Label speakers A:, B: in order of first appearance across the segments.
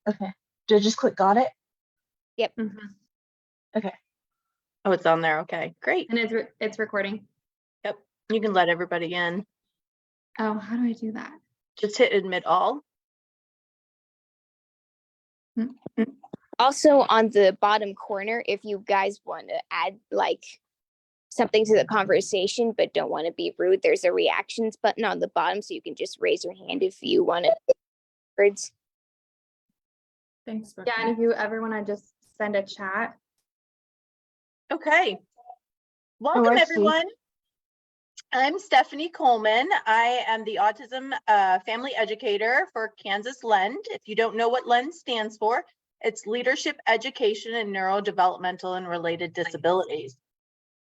A: Okay. Do I just click got it?
B: Yep.
A: Okay.
C: Oh, it's on there. Okay, great.
D: And it's recording.
C: Yep. You can let everybody in.
D: Oh, how do I do that?
C: Just hit admit all.
B: Also on the bottom corner, if you guys want to add like something to the conversation but don't want to be rude, there's a reactions button on the bottom, so you can just raise your hand if you want to words.
D: Thanks. Yeah, and if you ever want to just send a chat.
C: Okay. Welcome, everyone. I'm Stephanie Coleman. I am the Autism Family Educator for Kansas LEND. If you don't know what LEND stands for, it's Leadership Education in Neurodevelopmental and Related Disabilities.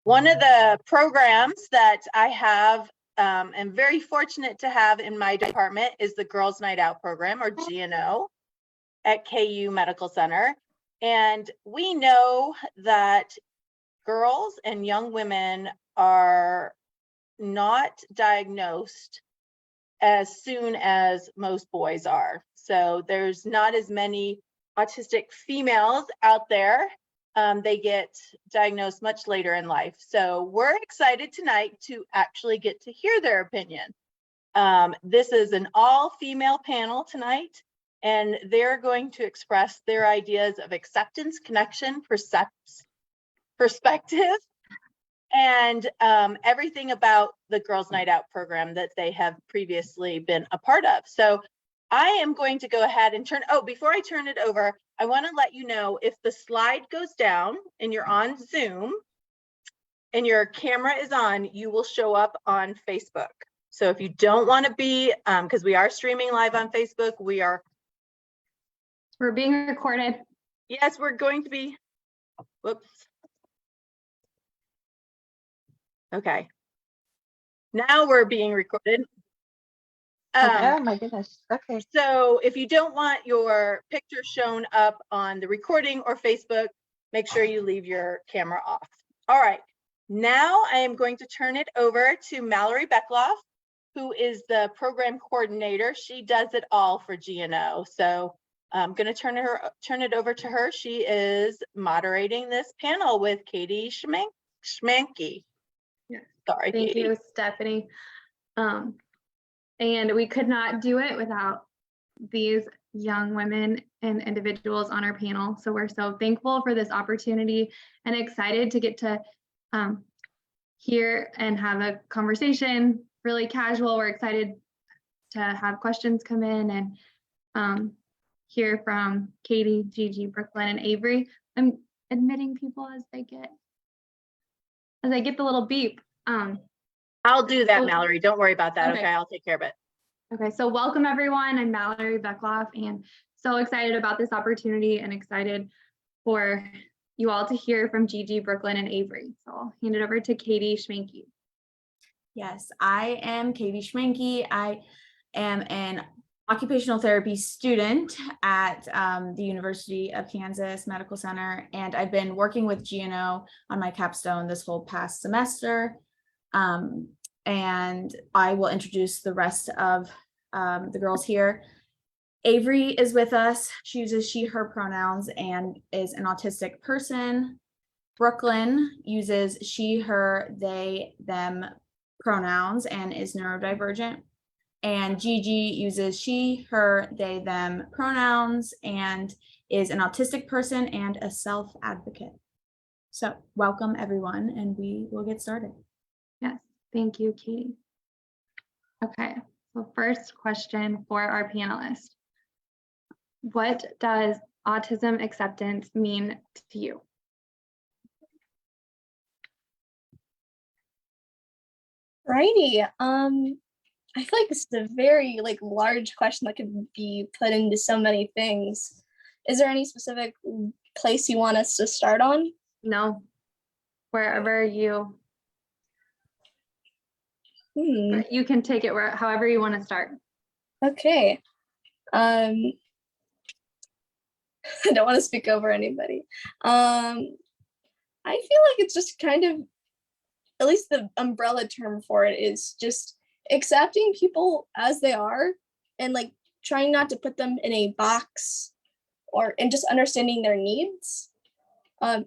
C: One of the programs that I have, am very fortunate to have in my department is the Girls Night Out program, or GNO, at KU Medical Center. And we know that girls and young women are not diagnosed as soon as most boys are. So there's not as many autistic females out there. They get diagnosed much later in life. So we're excited tonight to actually get to hear their opinion. This is an all-female panel tonight, and they're going to express their ideas of acceptance, connection, perspective, and everything about the Girls Night Out program that they have previously been a part of. So I am going to go ahead and before I turn it over, I want to let you know if the slide goes down and you're on Zoom and your camera is on, you will show up on Facebook. So if you don't want to be, because we are streaming live on Facebook, we're
D: being recorded.
C: Yes, we're going to be, whoops. Okay. Now we're being recorded.
A: Oh my goodness. Okay.
C: So if you don't want your picture shown up on the recording or Facebook, make sure you leave your camera off. All right. Now I am going to turn it over to Mallorey Beckloff, who is the program coordinator. She does it all for GNO. So I'm going to turn it over to her. She is moderating this panel with Katie Schmanke.
D: Yeah.
C: Sorry,
D: Thank
C: Katie.
D: you, Stephanie. And we could not do it without these young women and individuals on our panel. So we're so thankful for this opportunity and excited to get to hear and have a conversation, really casual. We're excited to have questions come in and hear from Katie, Gigi, Brooklyn, and Avery. I'm admitting people as I get the little beep.
C: I'll do that, Mallorey. Don't worry about that. Okay, I'll take care of it.
D: Okay, so welcome everyone. I'm Mallorey Beckloff, and so excited about this opportunity and excited for you all to hear from Gigi, Brooklyn, and Avery. So I'll hand it over to Katie Schmanke.
E: Yes, I am Katie Schmanke. I am an occupational therapy student at the University of Kansas Medical Center, and I've been working with GNO on my capstone this whole past semester. And I will introduce the rest of the girls here. Avery is with us. She uses she, her pronouns and is an autistic person. Brooklyn uses she, her, they, them pronouns and is neurodivergent. And Gigi uses she, her, they, them pronouns and is an autistic person and a self-advocate. So welcome everyone, and we will get started.
D: Yes, thank you, Katie. Okay, so first question for our panelists. What does autism acceptance mean to you?
F: Righty. I feel like this is a very large question that could be put into so many things. Is there any specific place you want us to start on?
D: No, wherever you you can take it however you want to start.
F: Okay. I don't want to speak over anybody. I feel like it's just kind of, at least the umbrella term for it is just accepting people as they are and trying not to put them in a box and just understanding their needs.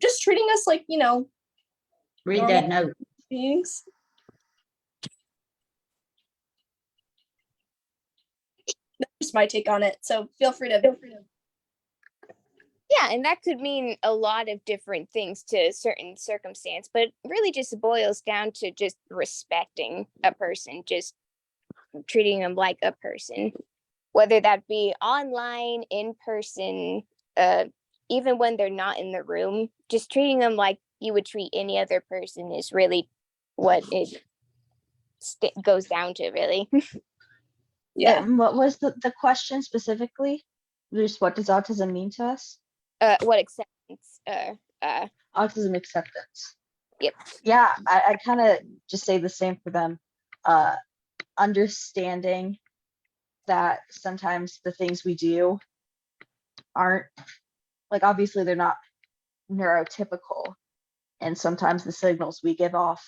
F: Just treating us like,
G: Read
F: normal
G: that note.
F: beings. That's just my take on it. So feel free to.
B: Yeah, and that could mean a lot of different things to a certain circumstance, but it really just boils down to just respecting a person, just treating them like a person, whether that be online, in person, even when they're not in the room, just treating them like you would treat any other person is really what it goes down to, really.
F: Yeah.
A: And what was the question specifically? Just what does autism mean to us?
B: What acceptance,
A: Autism acceptance.
B: Yep.
A: Yeah, I kind of just say the same for them. Understanding that sometimes the things we do aren't, like, obviously they're not neurotypical, and sometimes the signals we give off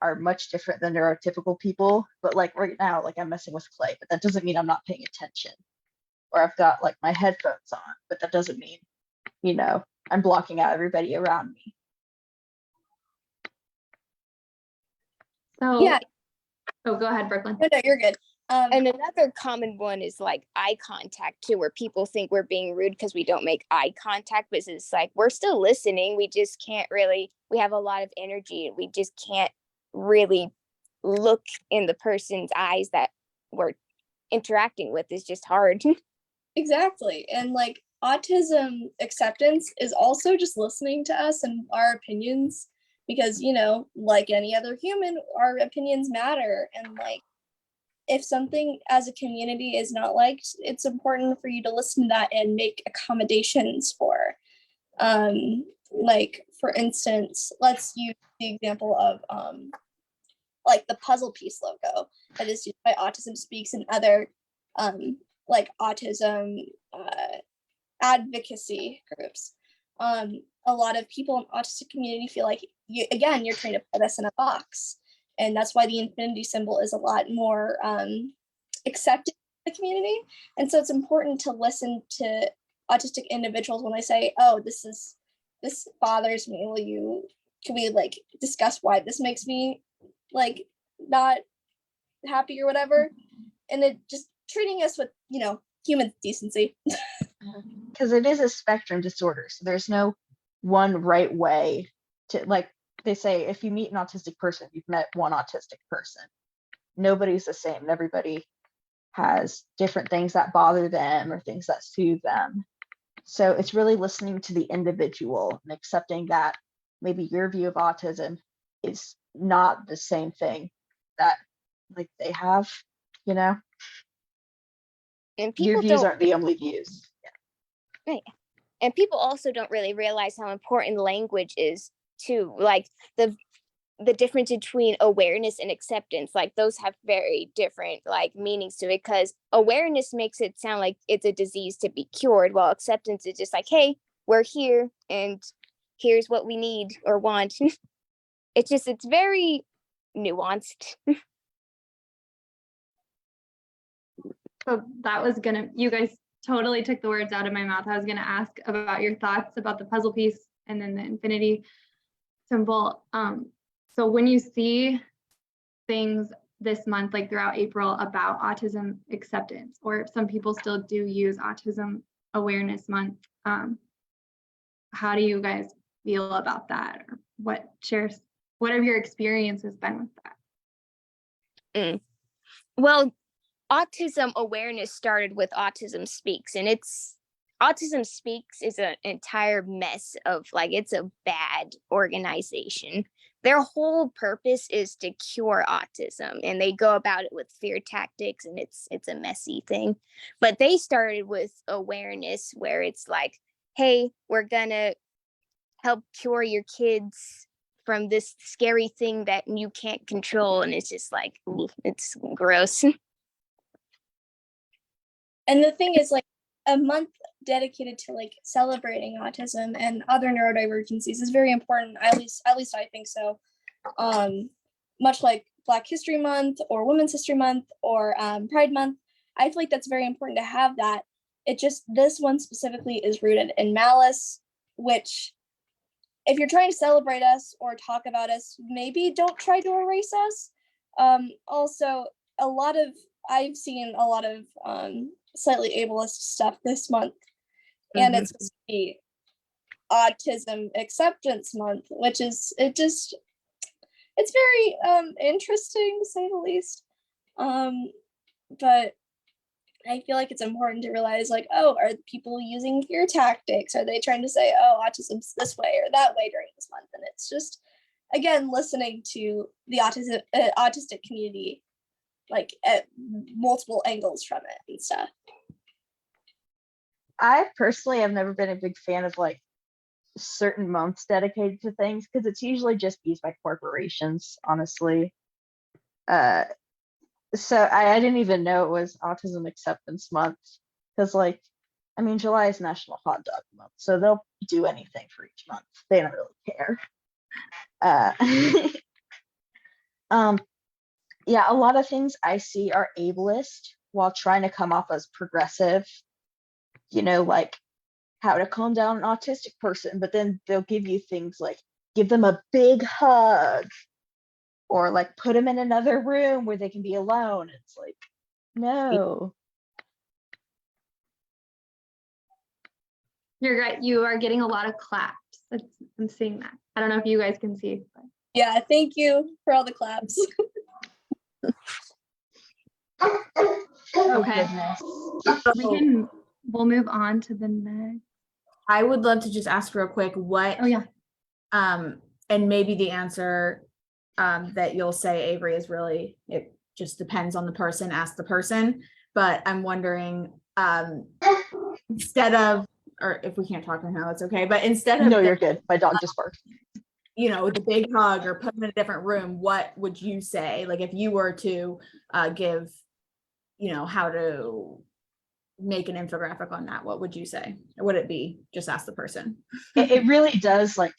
A: are much different than neurotypical people. But like right now, like I'm messing with clay, but that doesn't mean I'm not paying attention. Or I've got like my headphones on, but that doesn't mean, I'm blocking out everybody around me.
D: So,
F: Yeah.
D: Oh, go ahead, Brooklyn.
F: No, you're good.
B: and another common one is like eye contact too, where people think we're being rude because we don't make eye contact, but it's like we're still listening. We just can't really, we have a lot of energy and we just can't really look in the person's eyes that we're interacting with. Is just hard.
F: Exactly. And like autism acceptance is also just listening to us and our opinions, because, like any other human, our opinions matter. And like, if something as a community is not liked, it's important for you to listen to that and make accommodations for. Like, for instance, let's use the example of like the puzzle piece logo that is used by Autism Speaks and other like autism advocacy groups. A lot of people in the autistic community feel like you're trying to put us in a box, and that's why the infinity symbol is a lot more accepted in the community. And so it's important to listen to autistic individuals when they say, oh, this bothers me, can we like discuss why this makes me like not happy or whatever. And it just treating us with human decency.
A: Because it is a spectrum disorder, so there's no one right way to, like they say, if you meet an autistic person, you've met one autistic person. Nobody's the same. Everybody has different things that bother them or things that soothe them. So it's really listening to the individual and accepting that maybe your view of autism is not the same thing that like they have,
B: And
A: your
B: people
A: views
B: don't,
A: aren't the only views.
B: right. And people also don't really realize how important language is too. Like the difference between awareness and acceptance, like those have very different like meanings to it, because awareness makes it sound like it's a disease to be cured, while acceptance is just like, hey, we're here and here's what we need or want. It's very nuanced.
D: So that was you guys totally took the words out of my mouth. I was gonna ask about your thoughts about the puzzle piece and then the infinity symbol. So when you see things this month, like throughout April, about autism acceptance, or if some people still do use Autism Awareness Month, how do you guys feel about that? Or what have your experiences been with that?
B: Well, autism awareness started with Autism Speaks, and Autism Speaks is an entire mess of like, it's a bad organization. Their whole purpose is to cure autism, and they go about it with fear tactics, and it's a messy thing. But they started with awareness, where it's like, hey, we're gonna help cure your kids from this scary thing that you can't control. And it's just like, ooh, it's gross.
F: And the thing is, like, a month dedicated to like celebrating autism and other neurodivergencies is very important. At least I think so. Much like Black History Month or Women's History Month or Pride Month, I feel like that's very important to have that. It just, this one specifically is rooted in malice, which if you're trying to celebrate us or talk about us, maybe don't try to erase us. Also, I've seen a lot of slightly ableist stuff this month, and it's supposed to be Autism Acceptance Month, which is, it's very interesting to say the least. But I feel like it's important to realize, like, oh, are people using fear tactics? Are they trying to say, oh, autism's this way or that way during this month? And it's just, again, listening to the autistic community, like at multiple angles from it and stuff.
A: I personally have never been a big fan of like certain months dedicated to things because it's usually just used by corporations, honestly. So I didn't even know it was Autism Acceptance Month because, like, I mean, July is National Hot Dog Month, so they'll do anything for each month. They don't really care. Yeah, a lot of things I see are ableist while trying to come off as progressive, you know, like how to calm down an autistic person, but then they'll give you things like give them a big hug or like put them in another room where they can be alone. It's like, no.
D: You're right. You are getting a lot of claps. I'm seeing that. I don't know if you guys can see. But.
F: Yeah, thank you for all the claps.
D: Okay.
A: Goodness.
D: We'll move on to the next.
E: I would love to just ask real quick what,
D: Oh yeah.
E: And maybe the answer that you'll say, Avery, is really, it just depends on the person, ask the person. But I'm wondering, instead of, or if we can't talk right now, it's okay. But instead of,
A: No, you're good. My dog just barked.
E: You know, the big hug or put them in a different room, what would you say? Like if you were to give, you know, how to make an infographic on that, what would you say? Or would it be just ask the person?
A: It really does like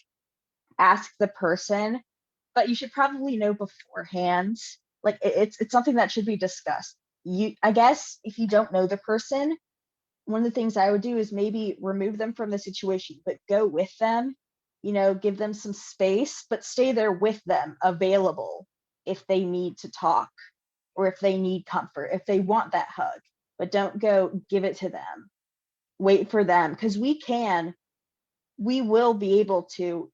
A: ask the person, but you should probably know beforehand. Like it's something that should be discussed. I guess if you don't know the person, one of the things I would do is maybe remove them from the situation, but go with them, you know, give them some space, but stay there with them, available if they need to talk or if they need comfort, if they want that hug, but don't go give it to them. Wait for them, because we will be able to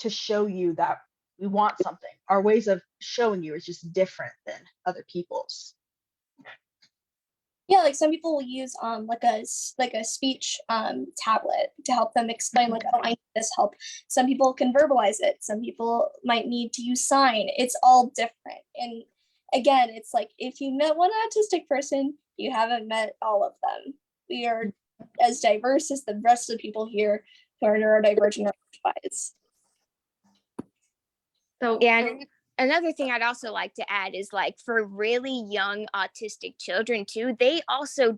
A: show you that we want something. Our ways of showing you is just different than other people's.
F: Yeah, like some people will use like a speech tablet to help them explain, like, oh, I need this help. Some people can verbalize it. Some people might need to use sign. It's all different. And again, it's like if you met one autistic person, you haven't met all of them. We are as diverse as the rest of the people here who are neurodivergent or otherwise.
D: So
B: Yeah, and another thing I'd also like to add is like for really young autistic children too, they also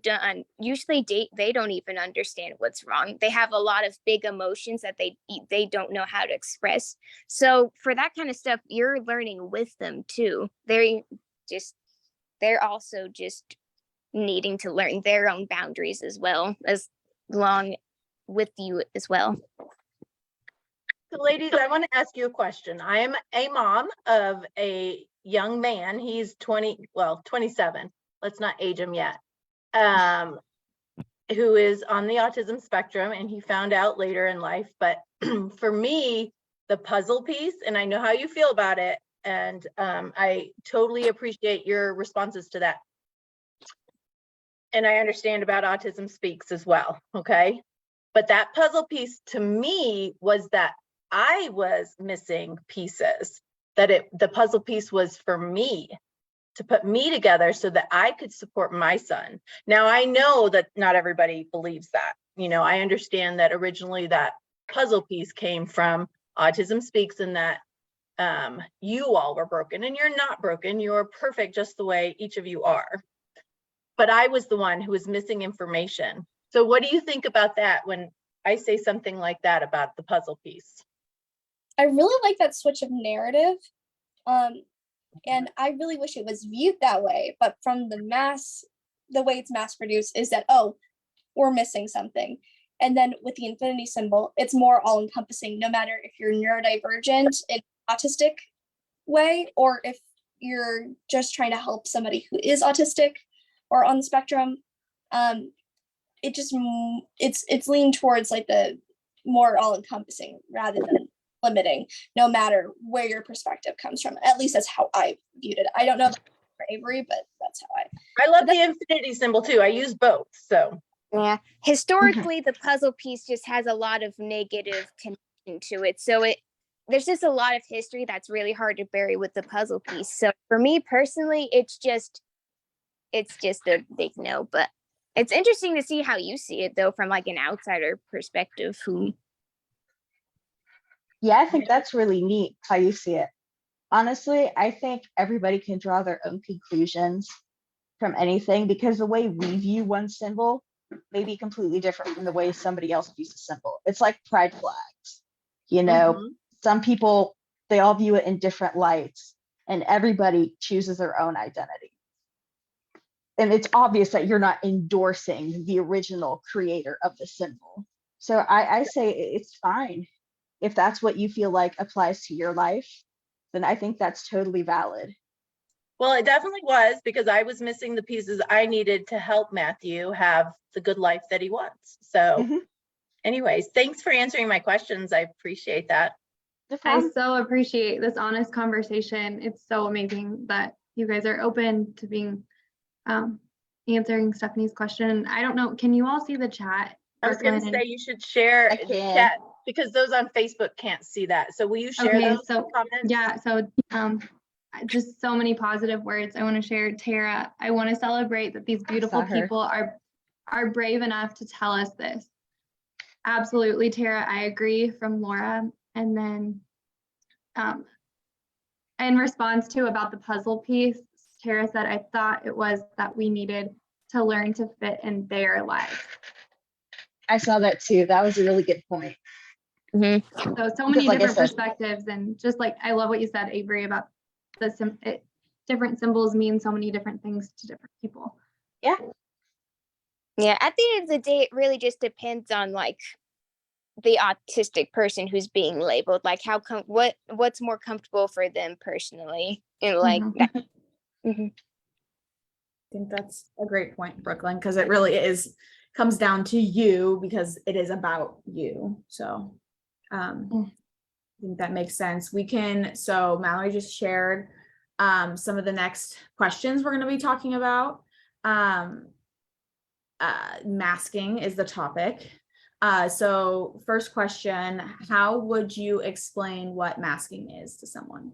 B: usually they don't even understand what's wrong. They have a lot of big emotions that they don't know how to express. So for that kind of stuff, you're learning with them too. They're also just needing to learn their own boundaries as well, as long with you as well.
C: So ladies, I want to ask you a question. I am a mom of a young man. He's 27. Let's not age him yet. Who is on the autism spectrum, and he found out later in life. But for me, the puzzle piece, and I know how you feel about it, and I totally appreciate your responses to that. And I understand about Autism Speaks as well, okay? But that puzzle piece to me was that I was missing pieces, that the puzzle piece was for me, to put me together so that I could support my son. Now, I know that not everybody believes that. You know, I understand that originally that puzzle piece came from Autism Speaks, and that you all were broken, and you're not broken. You're perfect just the way each of you are. But I was the one who was missing information. So what do you think about that when I say something like that about the puzzle piece?
F: I really like that switch of narrative. And I really wish it was viewed that way, but from the way it's mass produced is that, oh, we're missing something. And then with the infinity symbol, it's more all encompassing, no matter if you're neurodivergent in autistic way, or if you're just trying to help somebody who is autistic or on the spectrum. It's leaned towards like the more all encompassing rather than limiting, no matter where your perspective comes from. At least that's how I viewed it. I don't know for Avery, but that's how
C: I love the infinity symbol too. I use both. So
B: Yeah. Historically, the puzzle piece just has a lot of negative connection to it. So there's just a lot of history that's really hard to bury with the puzzle piece. So for me personally, it's just a big no. But it's interesting to see how you see it though, from like an outsider perspective
A: Yeah, I think that's really neat how you see it. Honestly, I think everybody can draw their own conclusions from anything, because the way we view one symbol may be completely different from the way somebody else views a symbol. It's like pride flags. You know, some people, they all view it in different lights, and everybody chooses their own identity. And it's obvious that you're not endorsing the original creator of the symbol. So I say it's fine. If that's what you feel like applies to your life, then I think that's totally valid.
C: well, it definitely was, because I was missing the pieces I needed to help Matthew have the good life that he wants. So anyways, thanks for answering my questions. I appreciate that.
A: No
D: I
A: problem.
D: so appreciate this honest conversation. It's so amazing that you guys are open to being answering Stephanie's question. I don't know, can you all see the chat?
C: I was going to say you should share
A: I
C: the
A: can.
C: chat, because those on Facebook can't see that. So will you share
D: Okay,
C: those
D: so
C: comments?
D: yeah, so just so many positive words I want to share. Tara, I want to celebrate that these beautiful
A: her.
D: people are brave enough to tell us this. Absolutely, Tara, I agree, from Laura. And then in response to about the puzzle piece, Tara said, I thought it was that we needed to learn to fit in their lives.
A: I saw that too. That was a really good point.
D: So many
A: Because, like I
D: different
A: said-
D: perspectives, and just like I love what you said, Avery, about the different symbols mean so many different things to different people.
A: Yeah.
B: Yeah, at the end of the day, it really just depends on like the autistic person who's being labeled, like what's more comfortable for them personally, and like
E: I think that's a great point, Brooklyn, because it really comes down to you, because it is about you. So I think that makes sense. So Mallory just shared some of the next questions we're going to be talking about. Masking is the topic. So first question, how would you explain what masking is to someone?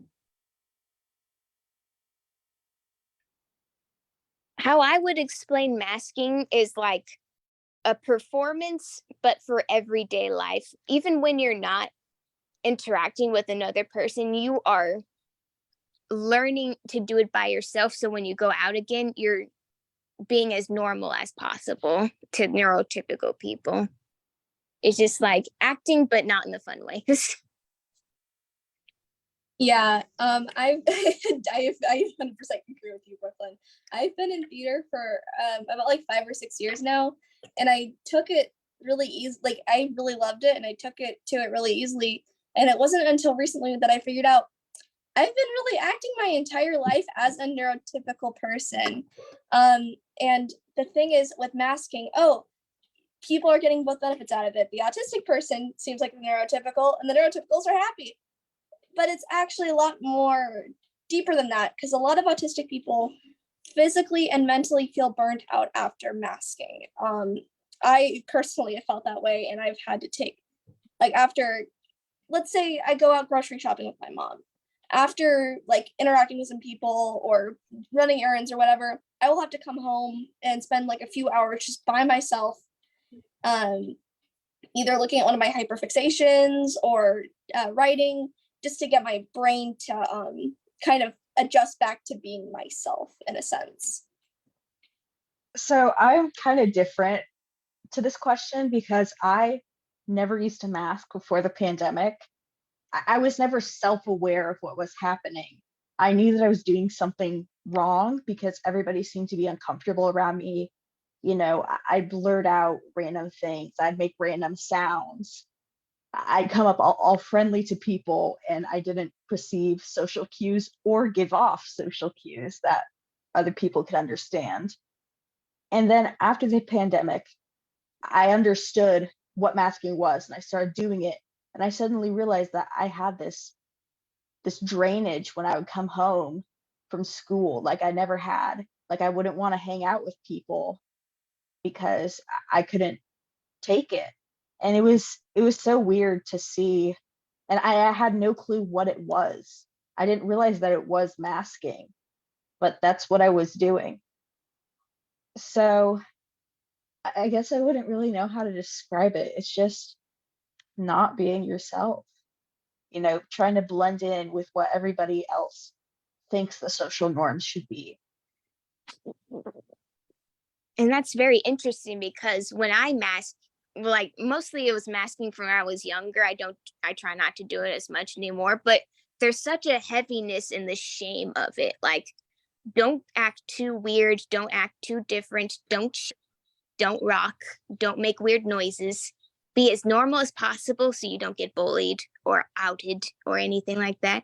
B: how I would explain masking is like a performance, but for everyday life. Even when you're not interacting with another person, you are learning to do it by yourself. So when you go out again, you're being as normal as possible to neurotypical people. It's just like acting, but not in the fun way.
F: Yeah, I 100% agree with you, Brooklyn. I've been in theater for about like 5 or 6 years now, and I took it really easy. Like I really loved it, and I took it really easily. And it wasn't until recently that I figured out I've been really acting my entire life as a neurotypical person. And the thing is with masking, people are getting both benefits out of it. The autistic person seems like neurotypical, and the neurotypicals are happy. But it's actually a lot more deeper than that, because a lot of autistic people physically and mentally feel burnt out after masking. I personally have felt that way, and I've had to take, like, after, let's say I go out grocery shopping with my mom, after like interacting with some people or running errands or whatever, I will have to come home and spend like a few hours just by myself, either looking at one of my hyperfixations or writing, just to get my brain to kind of adjust back to being myself in a sense.
A: So I'm kind of different to this question, because I never used to mask before the pandemic. I was never self-aware of what was happening. I knew that I was doing something wrong because everybody seemed to be uncomfortable around me. I'd blurt out random things. I'd make random sounds. I'd come up all friendly to people, and I didn't perceive social cues or give off social cues that other people could understand. And then after the pandemic, I understood what masking was, and I started doing it. And I suddenly realized that I had this drainage when I would come home from school, like I never had. Like I wouldn't want to hang out with people because I couldn't take it. And it was so weird to see. And I had no clue what it was. I didn't realize that it was masking, but that's what I was doing. So I guess I wouldn't really know how to describe it. It's just not being yourself, trying to blend in with what everybody else thinks the social norms should be.
B: And that's very interesting because when I mask, like mostly it was masking from when I was younger. I try not to do it as much anymore, but there's such a heaviness in the shame of it. Like, don't act too weird. Don't act too different. Don't rock. Don't make weird noises. Be as normal as possible so you don't get bullied or outed or anything like that.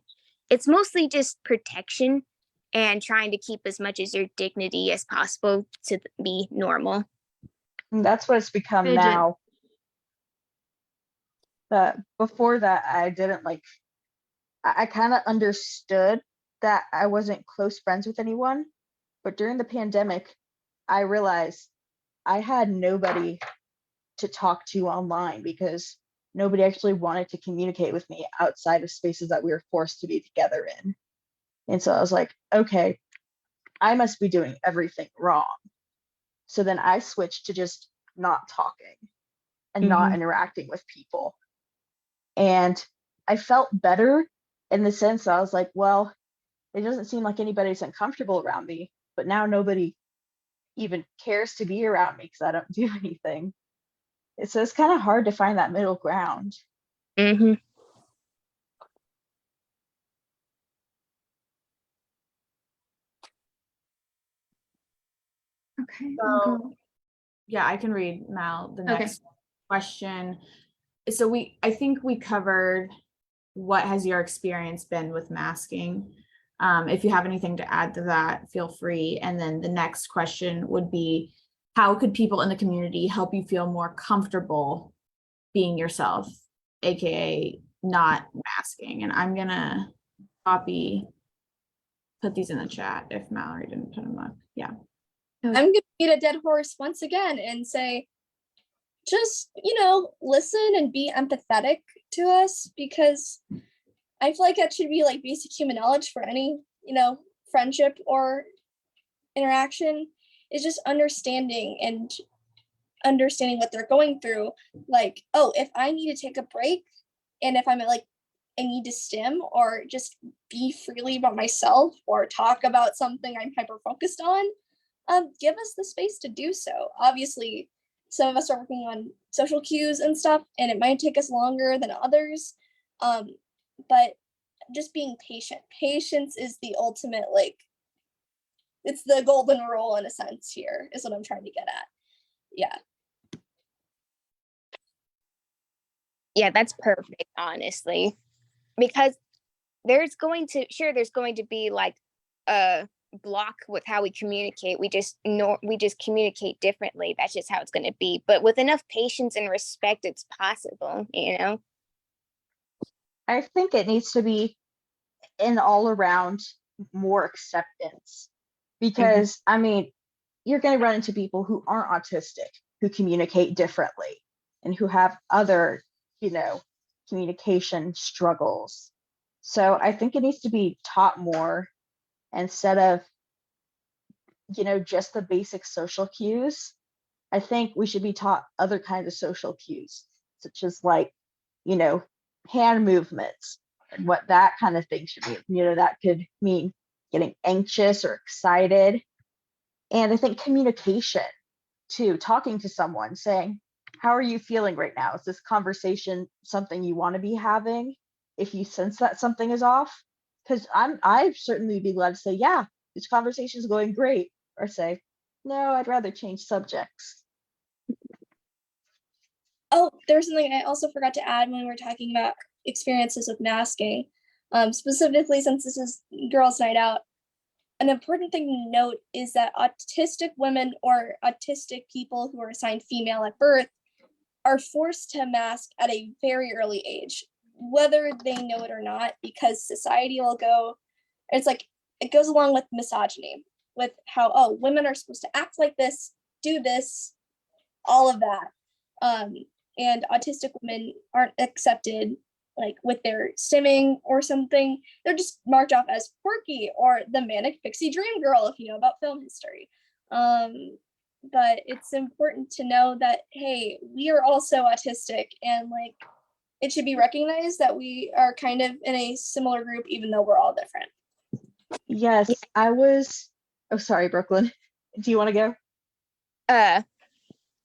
B: It's mostly just protection and trying to keep as much as your dignity as possible to be normal.
A: And that's what it's become
D: Fidget.
A: now. But before that, I didn't I kind of understood that I wasn't close friends with anyone. But during the pandemic, I realized I had nobody to talk to online because nobody actually wanted to communicate with me outside of spaces that we were forced to be together in. And so I was like, okay, I must be doing everything wrong. So then I switched to just not talking and not interacting with people. And I felt better in the sense that I was like, well, it doesn't seem like anybody's uncomfortable around me, but now nobody even cares to be around me because I don't do anything. So it's kind of hard to find that middle ground.
B: Mm-hmm.
D: Okay.
E: So-
D: I'll go.
E: Yeah, I can read Mal the
D: Okay.
E: next question. So I think we covered what has your experience been with masking. If you have anything to add to that, feel free. And then the next question would be, how could people in the community help you feel more comfortable being yourself, aka not masking? And I'm gonna put these in the chat if Mallory didn't put them up. Yeah.
F: I'm gonna beat a dead horse once again and say, just, listen and be empathetic to us, because I feel like that should be like basic human knowledge for any, friendship or interaction, is just understanding what they're going through. Like, oh, if I need to take a break and if I'm I need to stim or just be freely about myself or talk about something I'm hyper focused on, give us the space to do so. Obviously, some of us are working on social cues and stuff, and it might take us longer than others. But just being patient. Patience is the ultimate, it's the golden rule in a sense here, is what I'm trying to get at. Yeah.
B: Yeah, that's perfect, honestly. Because there's going to be like a block with how we communicate. We just communicate differently. That's just how it's going to be. But with enough patience and respect, it's possible,
A: I think it needs to be an all around more acceptance, because I mean, you're going to run into people who aren't autistic, who communicate differently and who have other, communication struggles. So I think it needs to be taught more instead of, just the basic social cues. I think we should be taught other kinds of social cues, such as hand movements and what that kind of thing should mean. That could mean getting anxious or excited. And I think communication too, talking to someone, saying, how are you feeling right now? Is this conversation something you want to be having? If you sense that something is off, because I'd certainly be glad to say, yeah, this conversation is going great, or say, no, I'd rather change subjects.
F: Oh, there's something I also forgot to add when we were talking about experiences with masking. Specifically, since this is Girls' Night Out, an important thing to note is that autistic women or autistic people who are assigned female at birth are forced to mask at a very early age, whether they know it or not, because society will go, it's like, it goes along with misogyny, with how, oh, women are supposed to act like this, do this, all of that. And autistic women aren't accepted like with their stimming or something. They're just marked off as quirky or the manic pixie dream girl, if you know about film history. But it's important to know that, hey, we are also autistic, and like it should be recognized that we are kind of in a similar group, even though we're all different.
A: Yes, I was, oh, sorry, Brooklyn. Do you want to go?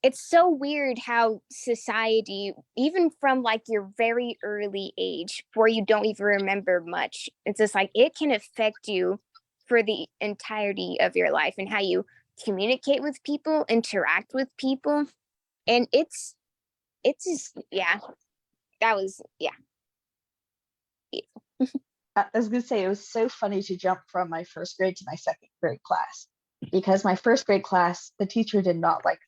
B: It's so weird how society, even from like your very early age, where you don't even remember much, it's just like it can affect you for the entirety of your life and how you communicate with people, interact with people. And it's just, yeah, that was, yeah.
A: I was going to say, it was so funny to jump from my first grade to my second grade class, because my first grade class, the teacher did not like,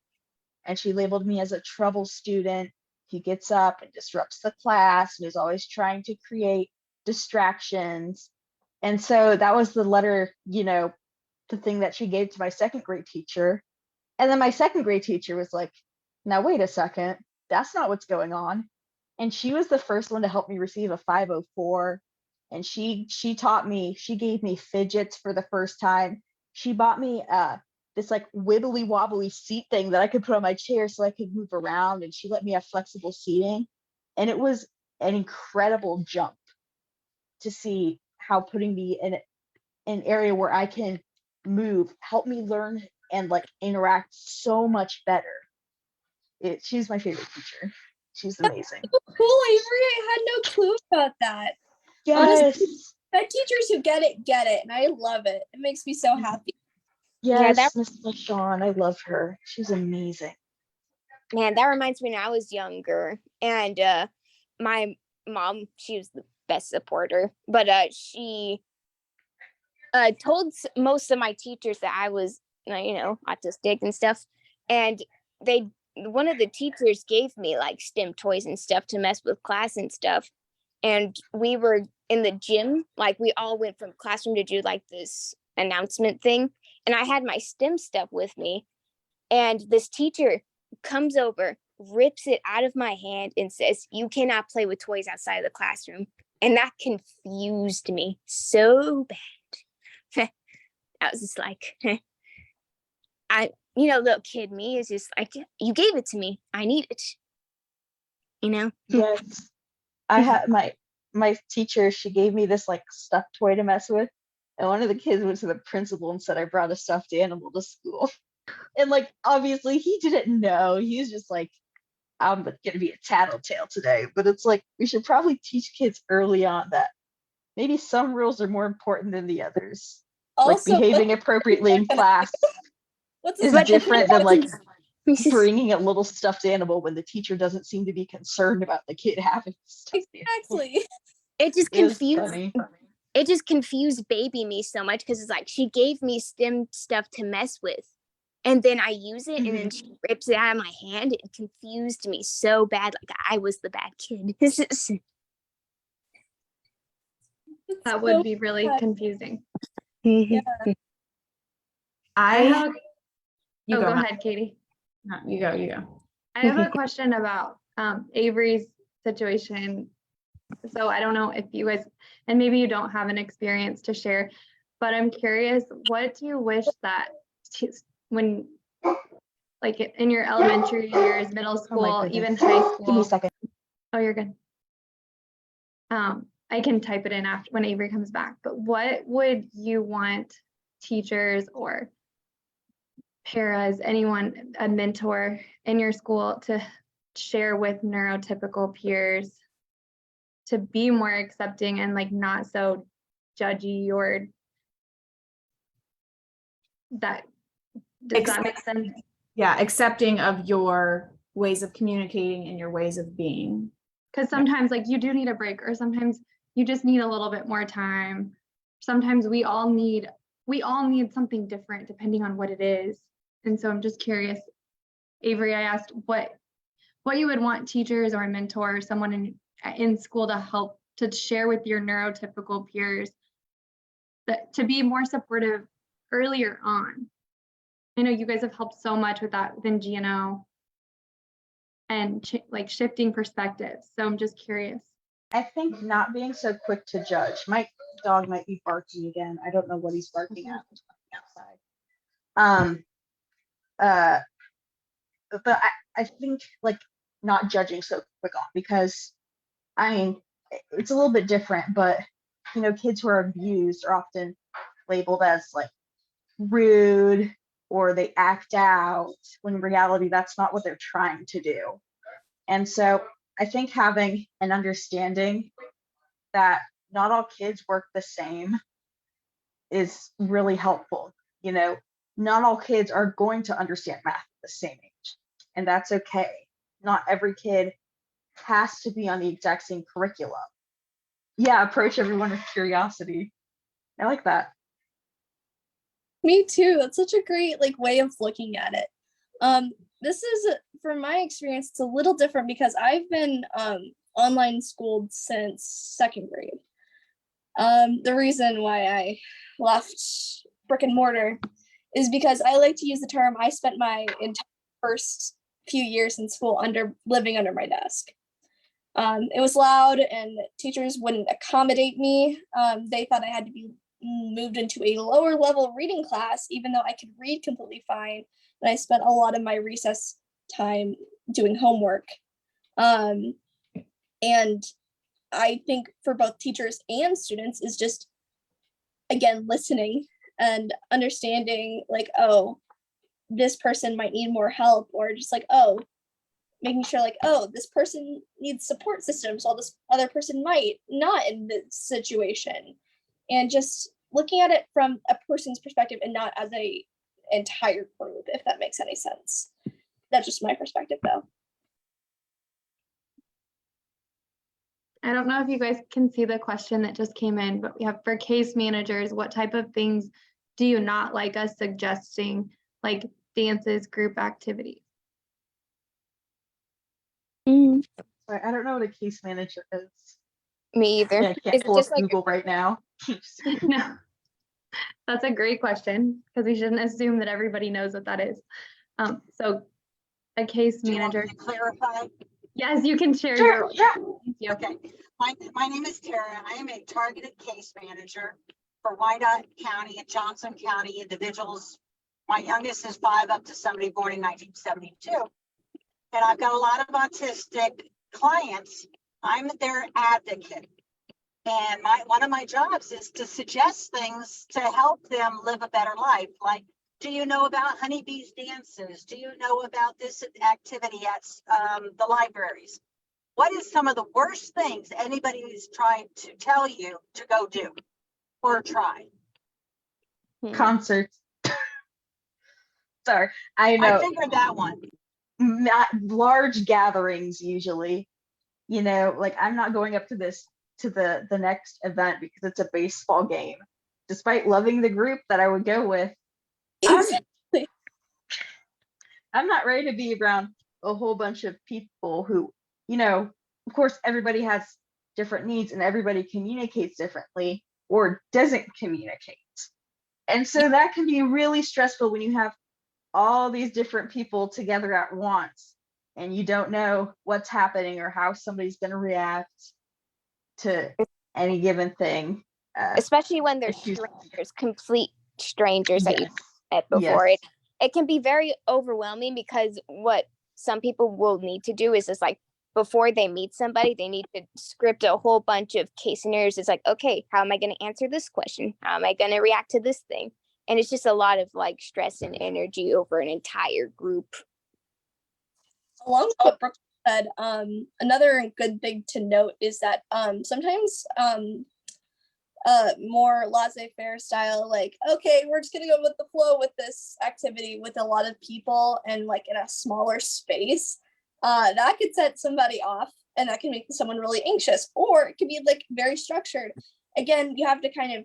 A: and she labeled me as a trouble student. He gets up and disrupts the class and is always trying to create distractions. And so that was the letter, you know, the thing that she gave to my second grade teacher. And then my second grade teacher was like, now wait a second, that's not what's going on. And she was the first one to help me receive a 504. And she taught me, she gave me fidgets for the first time. She bought me this like wibbly wobbly seat thing that I could put on my chair so I could move around, and she let me have flexible seating. And it was an incredible jump to see how putting me in an area where I can move helped me learn and like interact so much better. She's my favorite teacher. She's amazing.
F: Cool, Avery. I had no clue about that.
A: Yes.
F: Honestly, my teachers who get it, and I love it. It makes me so happy.
A: Yes,
B: Yeah,
A: Miss LaShawn, I love her. She's amazing.
B: Man, that reminds me when I was younger, and my mom, she was the best supporter, but she told most of my teachers that I was, you know, autistic and stuff, and one of the teachers gave me like STEM toys and stuff to mess with class and stuff, and we were in the gym, like we all went from classroom to do like this announcement thing, and I had my STEM stuff with me, and this teacher comes over, rips it out of my hand, and says, "You cannot play with toys outside of the classroom." And that confused me so bad. I was just like, little kid me is just like, you gave it to me. I need it. You know?
A: Yes. I had my teacher, she gave me this like stuffed toy to mess with. And one of the kids went to the principal and said I brought a stuffed animal to school. And like obviously he didn't know. He's just like, I'm gonna be a tattletale today. But it's like we should probably teach kids early on that maybe some rules are more important than the others. Like
F: Also,
A: behaving appropriately in class is different than like bringing a little stuffed animal when the teacher doesn't seem to be concerned about the kid having stuffed animal.
F: Exactly.
B: It just
A: It was
B: confused
A: funny.
B: it just confused baby me so much, because it's like she gave me STEM stuff to mess with, and then I use it, and then she rips it out of my hand. It confused me so bad, like I was the bad kid.
D: That would be really confusing.
F: Yeah.
E: I
D: have a,
E: you
D: go
E: go
D: ahead, Katie.
E: No, you go.
D: I have a question about Avery's situation. So I don't know if you guys, and maybe you don't have an experience to share, but I'm curious, what do you wish that when, like in your elementary years, middle school, even high school?
A: Give me a second.
D: Oh, you're good. I can type it in after when Avery comes back, but what would you want teachers or paras, anyone, a mentor in your school to share with neurotypical peers to be more accepting and like not so judgy, or that Does that make sense?
E: Yeah, accepting of your ways of communicating and your ways of being.
D: Because sometimes like you do need a break, or sometimes you just need a little bit more time. Sometimes we all need something different depending on what it is. And so I'm just curious, Avery, I asked what you would want teachers or a mentor or someone in school to help to share with your neurotypical peers that to be more supportive earlier on. I know you guys have helped so much with that within GNO and like shifting perspectives. So I'm just curious.
A: I think not being so quick to judge. My dog might be barking again. I don't know what he's barking at outside. But I think like not judging so quick on, because I mean, it's a little bit different, but you know, kids who are abused are often labeled as like rude or they act out, when in reality that's not what they're trying to do. And so I think having an understanding that not all kids work the same is really helpful. You know, not all kids are going to understand math at the same age, and that's okay. Not every kid has to be on the exact same curriculum. Yeah, approach everyone with curiosity. I like that.
F: Me too. That's such a great like way of looking at it. This is, from my experience, it's a little different because I've been online schooled since second grade. The reason why I left brick and mortar is because I like to use the term, I spent my entire first few years in school living under my desk. It was loud and teachers wouldn't accommodate me. They thought I had to be moved into a lower level reading class, even though I could read completely fine. And I spent a lot of my recess time doing homework. And I think for both teachers and students is just, again, listening and understanding like, oh, this person might need more help, or just like, oh, making sure like, oh, this person needs support systems while this other person might not in this situation. And just looking at it from a person's perspective and not as a entire group, if that makes any sense. That's just my perspective though.
D: I don't know if you guys can see the question that just came in, but we have for case managers, what type of things do you not like us suggesting, like dances, group activities?
A: Sorry, I don't know what a case manager is.
B: Me either.
A: Yeah, I can't
B: It's
A: pull up
B: just like
A: Google right now.
D: No, that's a great question, because we shouldn't assume that everybody knows what that is. So a case
H: Do you want me
D: manager.
H: to clarify?
D: Yes, you can share
A: Sure, yeah.
D: Thank you.
H: Okay, my name is Tara. I am a targeted case manager for Wyandotte County and Johnson County individuals. My youngest is 5 up to somebody born in 1972. And I've got a lot of autistic clients. I'm their advocate. And one of my jobs is to suggest things to help them live a better life. Like, do you know about honeybees dances? Do you know about this activity at the libraries? What is some of the worst things anybody is trying to tell you to go do or try?
A: Concerts. Sorry, I know.
H: I figured that one.
A: Not large gatherings usually. You know, like I'm not going up to the next event because it's a baseball game, despite loving the group that I would go with.
F: Exactly.
A: I'm not ready to be around a whole bunch of people who, you know, of course everybody has different needs and everybody communicates differently or doesn't communicate. And so that can be really stressful when you have all these different people together at once and you don't know what's happening or how somebody's going to react to any given thing.
B: especially when they're strangers, complete strangers that you
A: Yes.
B: met before.
A: Yes.
B: It can be very overwhelming, because what some people will need to do is just like, before they meet somebody, they need to script a whole bunch of case scenarios. It's like, okay, how am I going to answer this question? How am I going to react to this thing? And it's just a lot of like stress and energy over an entire group.
F: Along with what Brooke said, another good thing to note is that sometimes more laissez-faire style, like, okay, we're just gonna go with the flow with this activity with a lot of people and like in a smaller space, that could set somebody off and that can make someone really anxious. Or it could be like very structured. Again, you have to kind of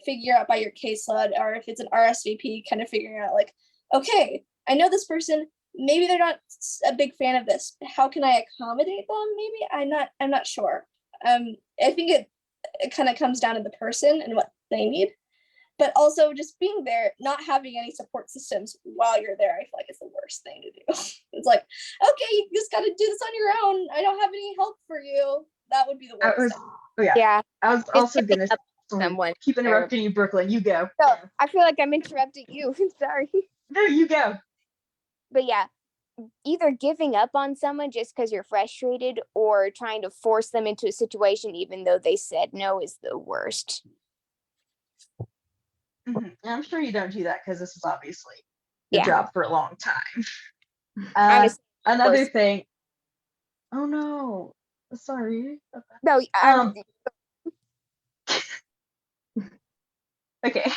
F: figure out by your caseload, or if it's an RSVP, kind of figuring out like, okay, I know this person, maybe they're not a big fan of this. How can I accommodate them? Maybe I'm not sure. I think it kind of comes down to the person and what they need, but also just being there, not having any support systems while you're there, I feel like it's the worst thing to do. It's like, okay, you just got to do this on your own. I don't have any help for you. That would be the worst.
B: Yeah.
A: I was also gonna
B: Someone.
A: keep interrupting you, Brooklyn. You go.
B: So I feel like I'm interrupting you. Sorry.
A: No, you go.
B: But yeah, either giving up on someone just because you're frustrated or trying to force them into a situation even though they said no is the worst.
A: And I'm sure you don't do that because this is obviously
B: Yeah.
A: your job for a long time.
B: Honestly,
A: Another
B: course.
A: thing. Oh no, sorry.
B: No,
A: Okay.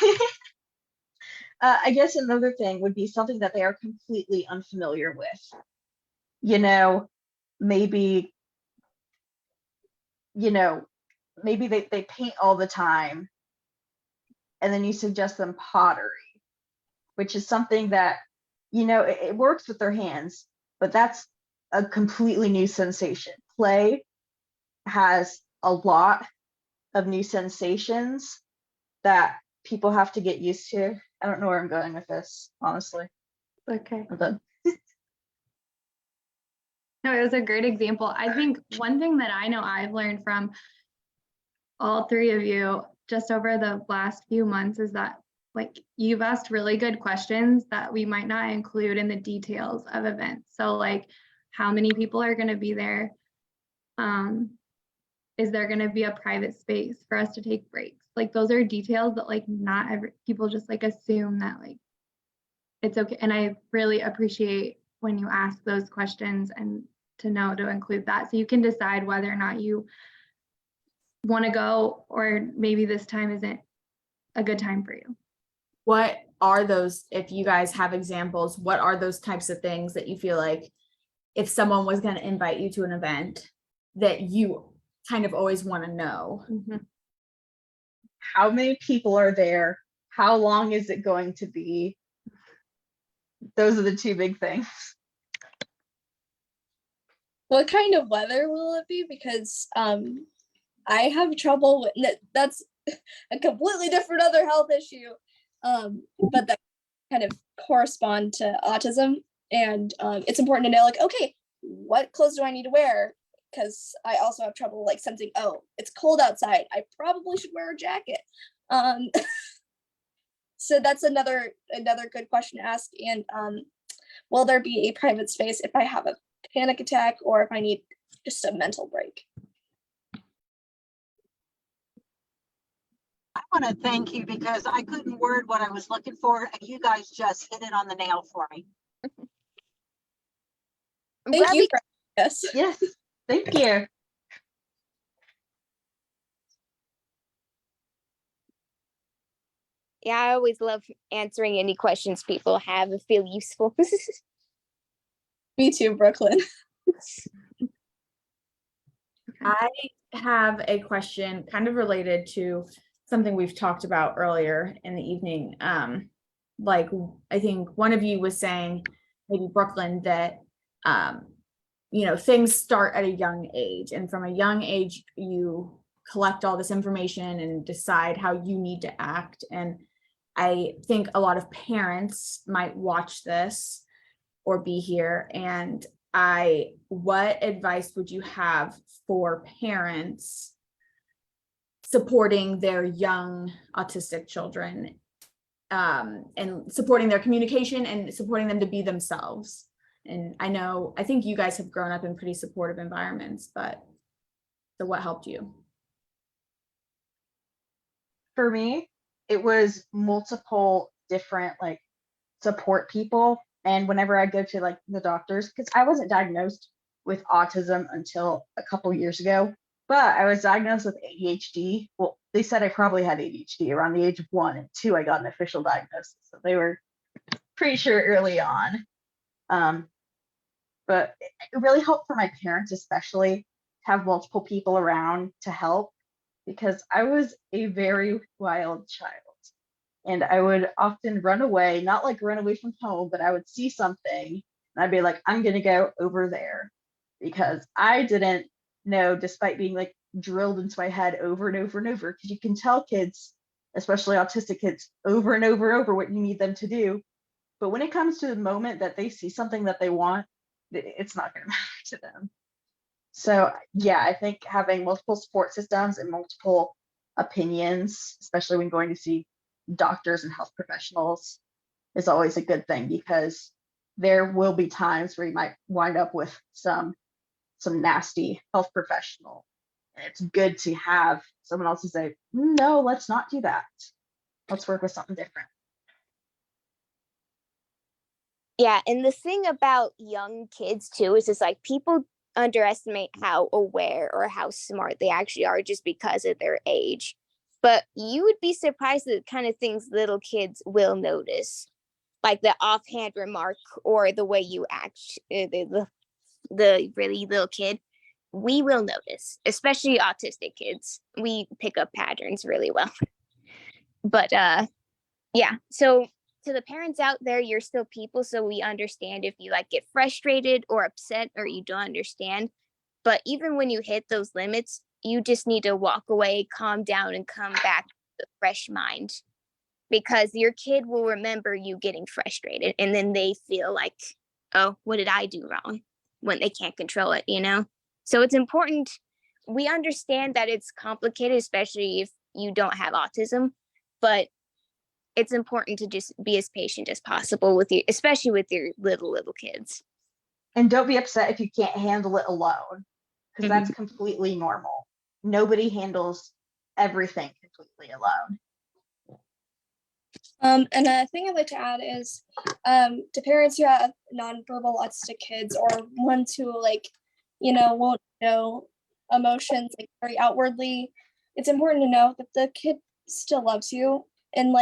A: I guess another thing would be something that they are completely unfamiliar with. You know, maybe, maybe they paint all the time, and then you suggest them pottery, which is something that, it works with their hands, but that's a completely new sensation. Play has a lot of new sensations that people have to get used to. I don't know where I'm going with this, honestly.
D: Okay.
A: I'm done.
D: No, it was a great example. I think one thing that I know I've learned from all three of you just over the last few months is that, like, you've asked really good questions that we might not include in the details of events. So like, how many people are going to be there? Is there going to be a private space for us to take breaks? Like, those are details that like not every people just like assume that like it's okay. And I really appreciate when you ask those questions and to know to include that, so you can decide whether or not you want to go, or maybe this time isn't a good time for you.
E: What are those, if you guys have examples, what are those types of things that you feel like if someone was going to invite you to an event that you kind of always want to know?
A: How many people are there? How long is it going to be? Those are the two big things.
F: What kind of weather will it be? Because I have trouble with that's a completely different other health issue, but that kind of correspond to autism, and it's important to know, like, okay, what clothes do I need to wear? Because I also have trouble like sensing, oh, it's cold outside, I probably should wear a jacket. So that's another good question to ask. And will there be a private space if I have a panic attack or if I need just a mental break?
H: I want to thank you because I couldn't word what I was looking for, and you guys just hit it on the nail for me.
F: Thank you. Yes.
A: Yes, thank you.
B: Yeah, I always love answering any questions people have and feel useful.
F: Me too, Brooklyn.
E: I have a question kind of related to something we've talked about earlier in the evening. Like, I think one of you was saying, maybe Brooklyn, that things start at a young age, and from a young age you collect all this information and decide how you need to act. And I think a lot of parents might watch this or be here, and what advice would you have for parents supporting their young autistic children, and supporting their communication and supporting them to be themselves? And I think you guys have grown up in pretty supportive environments, but so what helped you?
A: For me, it was multiple different like support people. And whenever I go to like the doctors, because I wasn't diagnosed with autism until a couple years ago, but I was diagnosed with ADHD. Well, they said I probably had ADHD around the age of 1, and 2, I got an official diagnosis. So they were pretty sure early on. But it really helped for my parents, especially, to have multiple people around to help, because I was a very wild child. And I would often run away, not like run away from home, but I would see something and I'd be like, I'm going to go over there, because I didn't know, despite being like drilled into my head over and over and over, because you can tell kids, especially autistic kids, over and over and over what you need them to do. But when it comes to the moment that they see something that they want, it's not going to matter to them. So yeah, I think having multiple support systems and multiple opinions, especially when going to see doctors and health professionals, is always a good thing, because there will be times where you might wind up with some nasty health professional. And it's good to have someone else to say, no, let's not do that. Let's work with something different.
B: Yeah, and the thing about young kids too is it's like people underestimate how aware or how smart they actually are just because of their age. But you would be surprised at the kind of things little kids will notice, like the offhand remark or the way you act. The really little kid, we will notice, especially autistic kids. We pick up patterns really well. But yeah, so to the parents out there, you're still people, so we understand if you like get frustrated or upset or you don't understand. But even when you hit those limits, you just need to walk away, calm down, and come back with a fresh mind, because your kid will remember you getting frustrated, and then they feel like, oh, what did I do wrong, when they can't control it, you know? So it's important. We understand that it's complicated, especially if you don't have autism, but it's important to just be as patient as possible with you, especially with your little kids.
A: And don't be upset if you can't handle it alone, because that's completely normal. Nobody handles everything completely alone.
F: And a thing I'd like to add is to parents who have nonverbal autistic kids, or ones who won't know emotions like very outwardly, it's important to know that the kid still loves you, and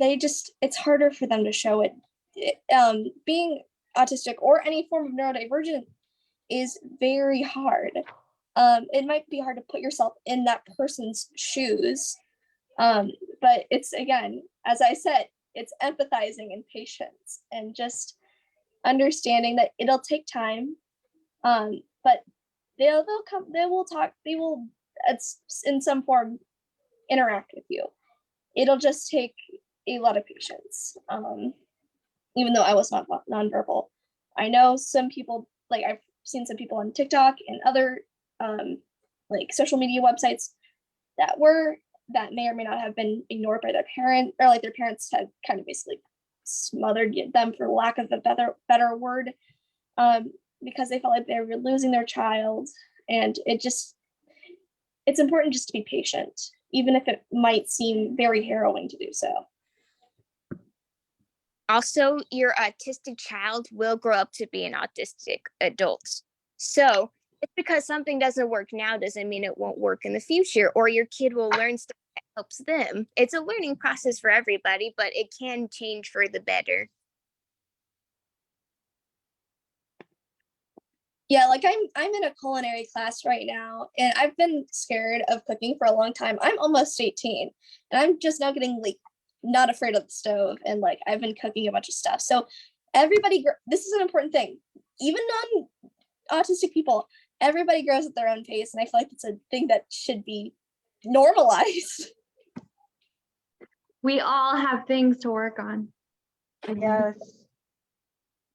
F: it's harder for them to show it. Being autistic or any form of neurodivergent is very hard. It might be hard to put yourself in that person's shoes. But it's, again, as I said, it's empathizing and patience and just understanding that it'll take time. But they'll come, they will talk, they will in some form interact with you. It'll just take a lot of patience. Even though I was not nonverbal, I know some people, I've seen some people on TikTok and other social media websites that may or may not have been ignored by their parent, or their parents had kind of basically smothered them, for lack of a better word, because they felt like they were losing their child. And it's important just to be patient, even if it might seem very harrowing to do so.
B: Also, your autistic child will grow up to be an autistic adult. So it's because something doesn't work now doesn't mean it won't work in the future, or your kid will learn stuff that helps them. It's a learning process for everybody, but it can change for the better.
F: Yeah, I'm in a culinary class right now, and I've been scared of cooking for a long time. I'm almost 18, and I'm just now getting not afraid of the stove, and I've been cooking a bunch of stuff. So everybody, this is an important thing. Even non-autistic people, everybody grows at their own pace, and I feel like it's a thing that should be normalized.
D: We all have things to work on.
A: Yes.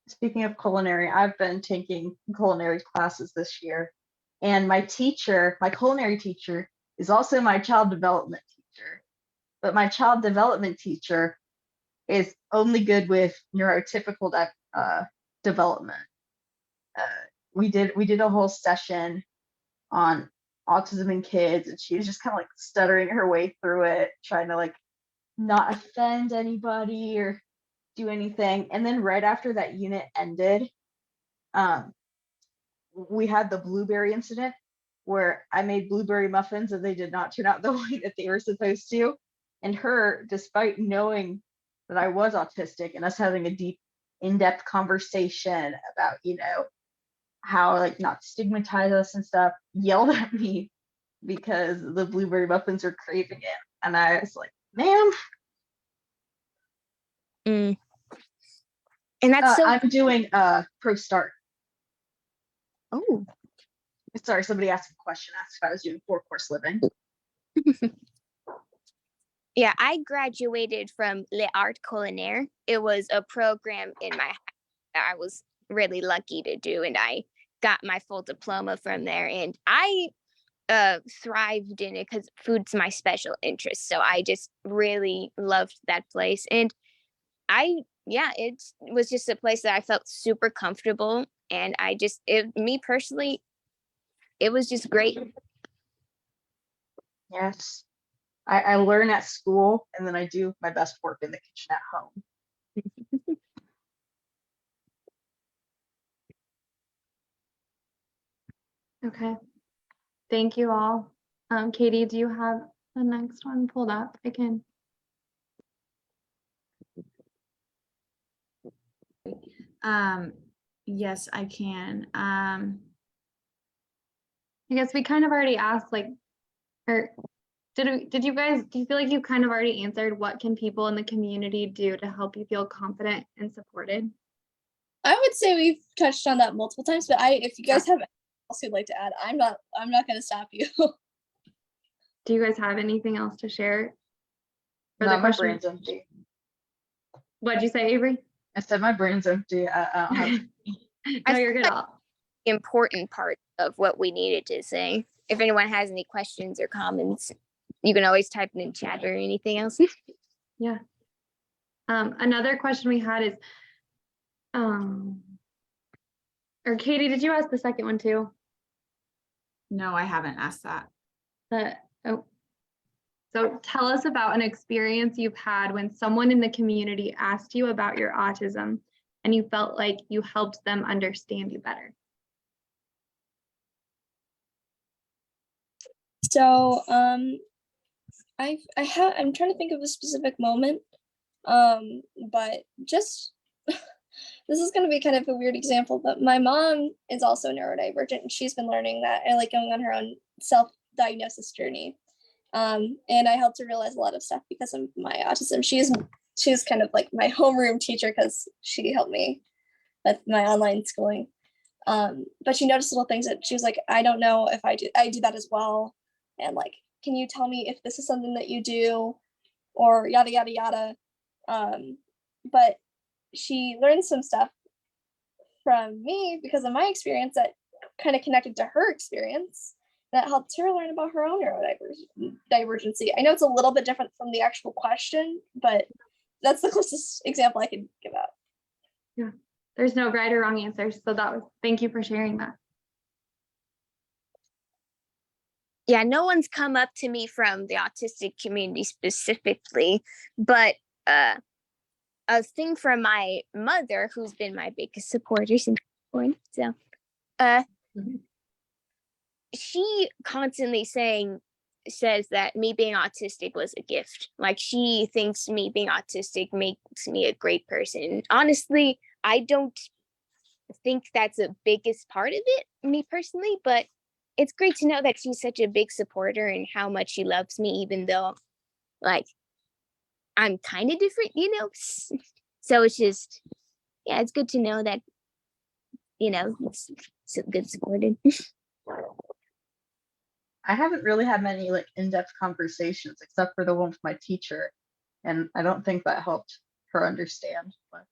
A: Speaking of culinary, I've been taking culinary classes this year, and my culinary teacher, is also my child development teacher. But my child development teacher is only good with neurotypical development. We did a whole session on autism in kids, and she was just kind of stuttering her way through it, trying to not offend anybody or do anything. And then right after that unit ended, we had the blueberry incident, where I made blueberry muffins and they did not turn out the way that they were supposed to. And her, despite knowing that I was autistic and us having a deep, in-depth conversation about, how like not to stigmatize us and stuff, yelled at me because the blueberry muffins were craving it. And I was like, ma'am,
B: And that's so.
A: I'm doing pro start.
B: Oh,
A: Sorry, somebody asked a question, asked if I was doing 4-course living.
B: yeah, I graduated from Les Arts Culinaires. It was a program in my that I was really lucky to do, and I got my full diploma from there. And I thrived in it because food's my special interest. So I just really loved that place. And it was just a place that I felt super comfortable. And me personally, it was just great.
A: Yes. I learn at school and then I do my best work in the kitchen at home.
D: Okay. Thank you all. Katie, do you have the next one pulled up? I can.
E: Yes, I can.
D: I guess we kind of already asked, like, or do you feel like you kind of already answered what can people in the community do to help you feel confident and supported?
F: I would say we've touched on that multiple times, but if you guys have anything else you'd like to add, I'm not going to stop you.
D: Do you guys have anything else to share?
A: No, my brain's empty.
D: What'd you say, Avery?
A: I said my brain's empty. I don't have.
D: No, you're good.
B: Important part of what we needed to say. If anyone has any questions or comments, you can always type it in chat or anything else.
D: Yeah. Another question we had is, or Katie, did you ask the second one too?
E: No, I haven't asked that.
D: So tell us about an experience you've had when someone in the community asked you about your autism and you felt like you helped them understand you better.
F: So I'm trying to think of a specific moment, but just this is going to be kind of a weird example, but my mom is also neurodivergent and she's been learning that and like going on her own self-diagnosis journey. And I helped her realize a lot of stuff because of my autism. She's kind of like my homeroom teacher because she helped me with my online schooling. But she noticed little things that she was like, I don't know if I do that as well. And like, can you tell me if this is something that you do or yada, yada, yada. But she learned some stuff from me because of my experience that kind of connected to her experience that helped her learn about her own neurodivergency. I know it's a little bit different from the actual question, but that's the closest example I could give out.
D: Yeah, there's no right or wrong answer. So thank you for sharing that.
B: Yeah, no one's come up to me from the autistic community specifically, but a thing from my mother, who's been my biggest supporter since born. So she constantly says that me being autistic was a gift. Like she thinks me being autistic makes me a great person. Honestly, I don't think that's the biggest part of it, me personally, but it's great to know that she's such a big supporter and how much she loves me, even though like I'm kind of different, So it's just, yeah, it's good to know that, it's good supported.
A: I haven't really had many like in-depth conversations except for the one with my teacher, and I don't think that helped her understand much.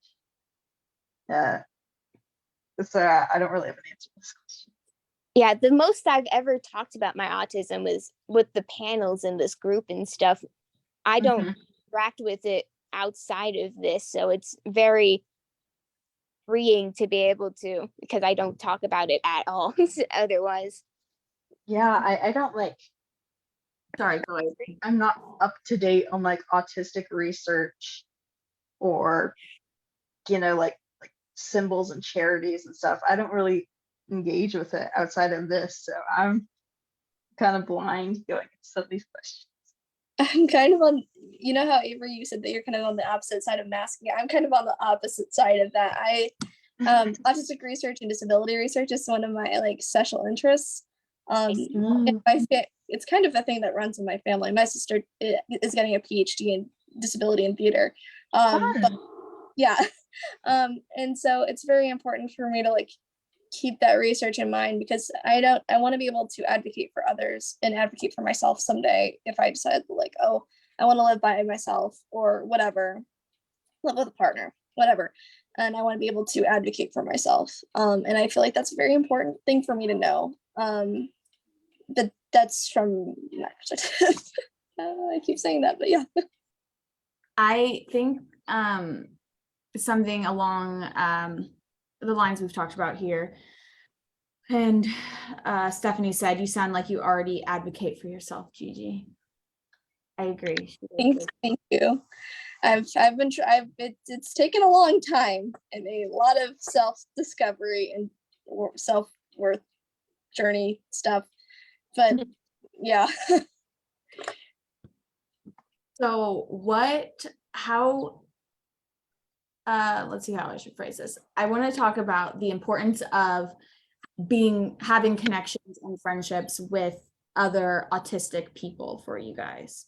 A: So I don't really have an answer to this question.
B: Yeah, the most I've ever talked about my autism was with the panels in this group and stuff. I don't interact with it outside of this, so it's very freeing to be able to, because I don't talk about it at all otherwise.
A: Yeah, I don't like.
E: Sorry, go ahead.
A: I'm not up to date on like autistic research or, like symbols and charities and stuff. I don't really engage with it outside of this. So I'm kind of blind going into some of these questions.
F: I'm kind of on, you know how Avery, you said that you're kind of on the opposite side of masking. I'm kind of on the opposite side of that. Autistic research and disability research is one of my like special interests. And it's kind of a thing that runs in my family. My sister is getting a PhD in disability and theater. But yeah. And so it's very important for me to like keep that research in mind, because I want to be able to advocate for others and advocate for myself someday if I decide like, oh, I want to live by myself or whatever, live with a partner, whatever. And I want to be able to advocate for myself. And I feel like that's a very important thing for me to know. But that's from my perspective. I keep saying that, but yeah.
E: I think something along the lines we've talked about here. And Stephanie said, you sound like you already advocate for yourself, Gigi. I agree.
F: Thank you. It's taken a long time and a lot of self-discovery and self-worth journey stuff, but yeah.
E: So let's see how I should phrase this. I want to talk about the importance of having connections and friendships with other autistic people for you guys.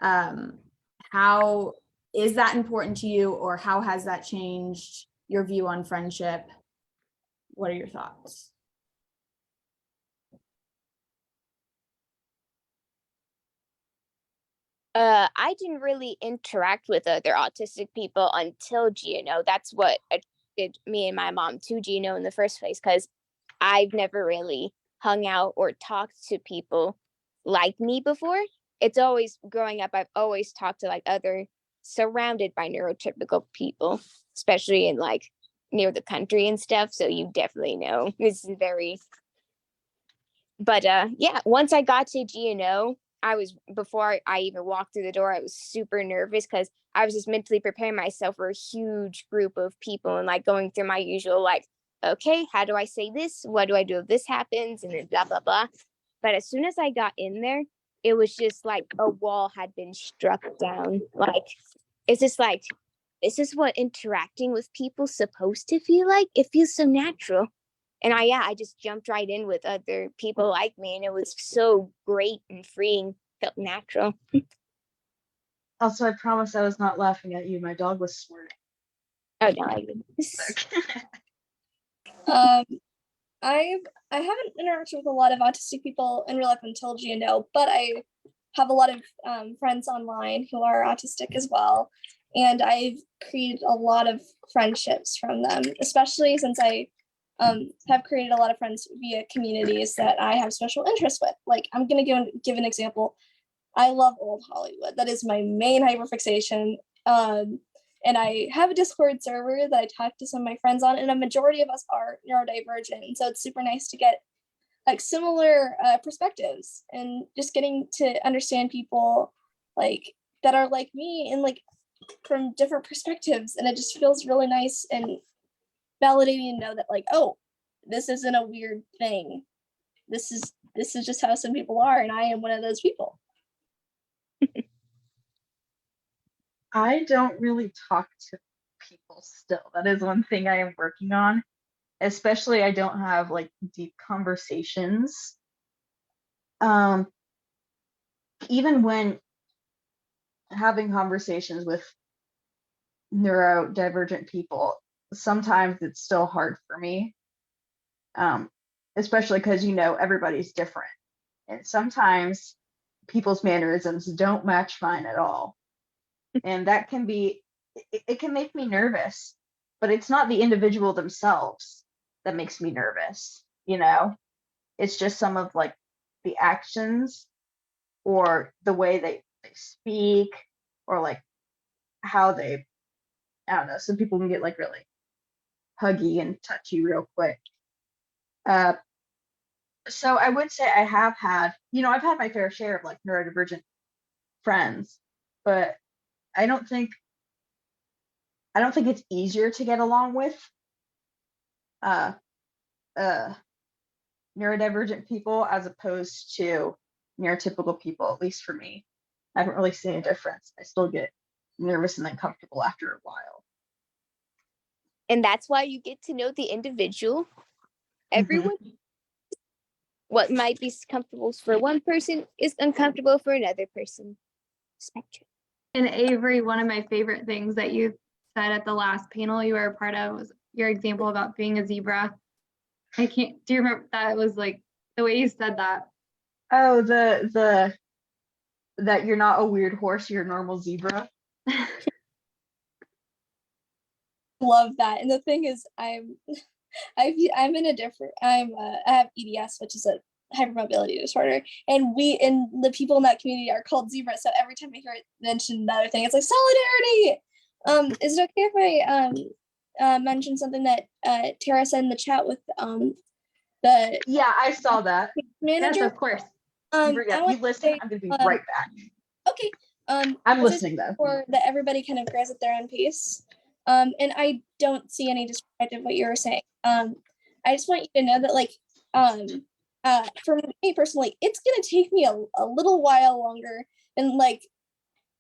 E: How is that important to you, or how has that changed your view on friendship? What are your thoughts?
B: I didn't really interact with other autistic people until GNO. That's what attracted me and my mom to GNO in the first place, because I've never really hung out or talked to people like me before. It's always growing up, I've always talked to like other surrounded by neurotypical people, especially in like near the country and stuff. So you definitely know this is but yeah, once I got to GNO, before I even walked through the door, I was super nervous because I was just mentally preparing myself for a huge group of people and like going through my usual like, okay, how do I say this? What do I do if this happens? And then blah, blah, blah. But as soon as I got in there, it was just like a wall had been struck down. Like, it's just like, this is what interacting with people's supposed to feel like. It feels so natural. And I just jumped right in with other people like me, and it was so great and freeing, felt natural.
A: Also, I promise I was not laughing at you. My dog was snorting.
B: Oh no, I didn't.
F: I haven't interacted with a lot of autistic people in real life until GNO, but I have a lot of friends online who are autistic as well. And I've created a lot of friendships from them, especially since I have created a lot of friends via communities that I have special interests with. Like, I'm going to give an example. I love old Hollywood. That is my main hyperfixation. And I have a Discord server that I talk to some of my friends on, and a majority of us are neurodivergent. And so it's super nice to get like similar perspectives and just getting to understand people like that are like me and like from different perspectives. And it just feels really nice and validating to know that like, oh, this isn't a weird thing. This is just how some people are, and I am one of those people.
A: I don't really talk to people still. That is one thing I am working on. Especially, I don't have like deep conversations. Even when having conversations with neurodivergent people, sometimes it's still hard for me. Especially because, everybody's different. And sometimes people's mannerisms don't match mine at all. And that can be, it can make me nervous, but it's not the individual themselves that makes me nervous, It's just some of like the actions or the way they speak, or like how they, I don't know, some people can get like really huggy and touchy real quick. So I would say I have had, I've had my fair share of like neurodivergent friends, but I don't think it's easier to get along with neurodivergent people as opposed to neurotypical people, at least for me. I haven't really seen a difference. I still get nervous and then comfortable after a while.
B: And that's why you get to know the individual. Everyone, what might be comfortable for one person is uncomfortable for another person. Spectrum.
D: And Avery, one of my favorite things that you said at the last panel you were a part of was your example about being a zebra. Do you remember that? It was like the way you said that.
A: Oh, that you're not a weird horse, you're a normal zebra.
F: Love that. And the thing is, I'm in a different, I have EDS, which is a hypermobility disorder, and the people in that community are called zebras. So every time I hear it mention another thing, it's like solidarity. Is it okay if I mention something that Tara said in the chat with the
A: Yeah, I saw that.
D: Yes,
F: manager?
D: of course.
A: You listen, I'm gonna be right back.
F: Okay.
A: I'm listening though.
F: Or that everybody kind of grows at their own pace. And I don't see any disrespect of what you were saying. I just want you to know that, like, for me personally, it's gonna take me a little while longer than, like,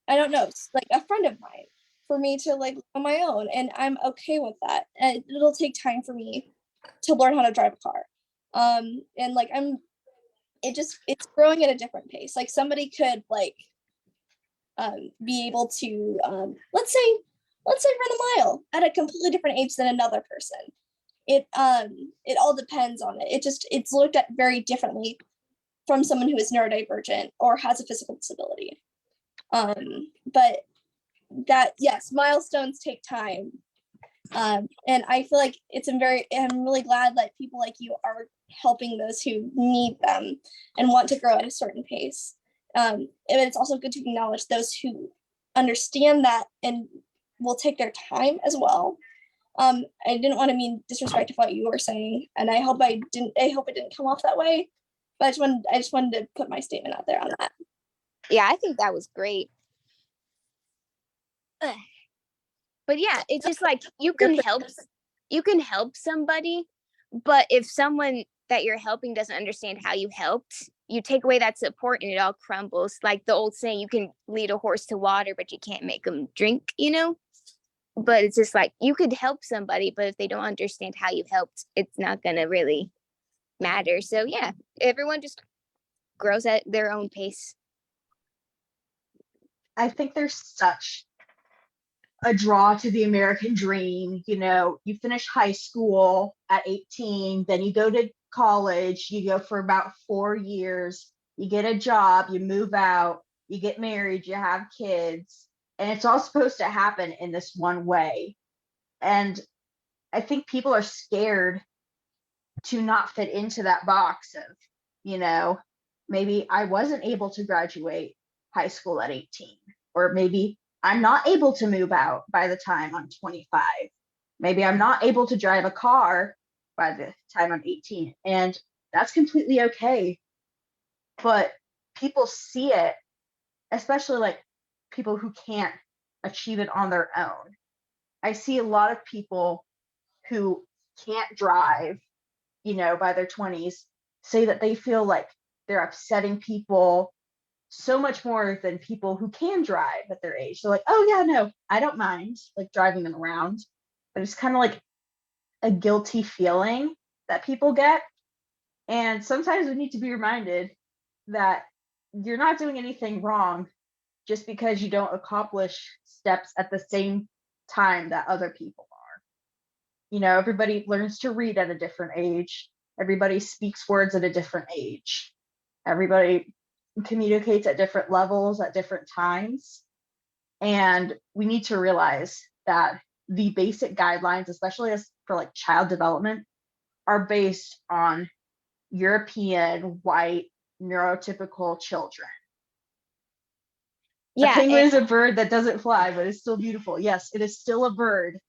F: I don't know, like a friend of mine, for me to like on my own, and I'm okay with that. And it'll take time for me to learn how to drive a car. And like it's growing at a different pace. Like somebody could like be able to let's say run a mile at a completely different age than another person. It all depends on it. It's looked at very differently from someone who is neurodivergent or has a physical disability. But that, yes, milestones take time. And I feel like I'm really glad that people like you are helping those who need them and want to grow at a certain pace. And it's also good to acknowledge those who understand that and will take their time as well. I didn't want to mean disrespect of what you were saying, and I hope it didn't come off that way. But I just wanted to put my statement out there on that.
B: Yeah, I think that was great. But yeah, it's just like you can help somebody, but if someone that you're helping doesn't understand how you helped, you take away that support and it all crumbles. Like the old saying, you can lead a horse to water, but you can't make them drink, But it's just like you could help somebody, but if they don't understand how you helped, it's not gonna really matter. So yeah, everyone just grows at their own pace.
A: I think there's such a draw to the American dream. You finish high school at 18, then you go to college, you go for about 4 years, you get a job, you move out, you get married, you have kids, and it's all supposed to happen in this one way. And I think people are scared to not fit into that box of, maybe I wasn't able to graduate high school at 18, or maybe I'm not able to move out by the time I'm 25. Maybe I'm not able to drive a car by the time I'm 18. And that's completely okay. But people see it, especially like people who can't achieve it on their own. I see a lot of people who can't drive, by their 20s, say that they feel like they're upsetting people so much more than people who can drive at their age. They're like, oh yeah, no, I don't mind like driving them around. But it's kind of like a guilty feeling that people get. And sometimes we need to be reminded that you're not doing anything wrong just because you don't accomplish steps at the same time that other people are. Everybody learns to read at a different age. Everybody speaks words at a different age. Everybody communicates at different levels at different times. And we need to realize that the basic guidelines, especially as for like child development, are based on European white neurotypical children.
B: Yeah,
A: a penguin is a bird that doesn't fly, but it's still beautiful. Yes, it is still a bird.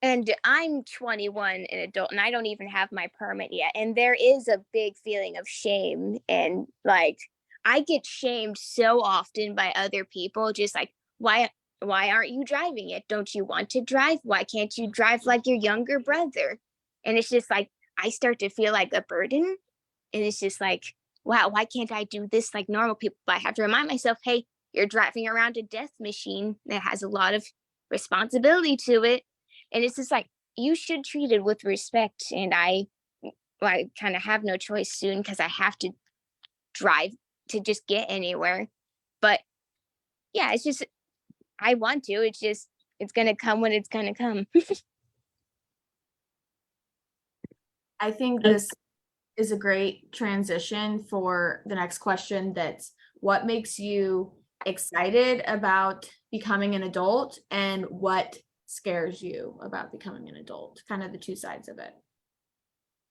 B: And I'm 21, an adult, and I don't even have my permit yet. And there is a big feeling of shame. And like, I get shamed so often by other people, just like, why aren't you driving it? Don't you want to drive? Why can't you drive like your younger brother? And it's just like, I start to feel like a burden. And it's just like, wow, why can't I do this like normal people? But I have to remind myself, hey, you're driving around a death machine that has a lot of responsibility to it. And it's just like, you should treat it with respect. And I kind of have no choice soon because I have to drive to just get anywhere. But yeah, it's just, I want to, it's just, it's going to come when it's going to come.
E: I think this is a great transition for the next question. That's what makes you excited about becoming an adult and what scares you about becoming an adult, kind of the two sides of it.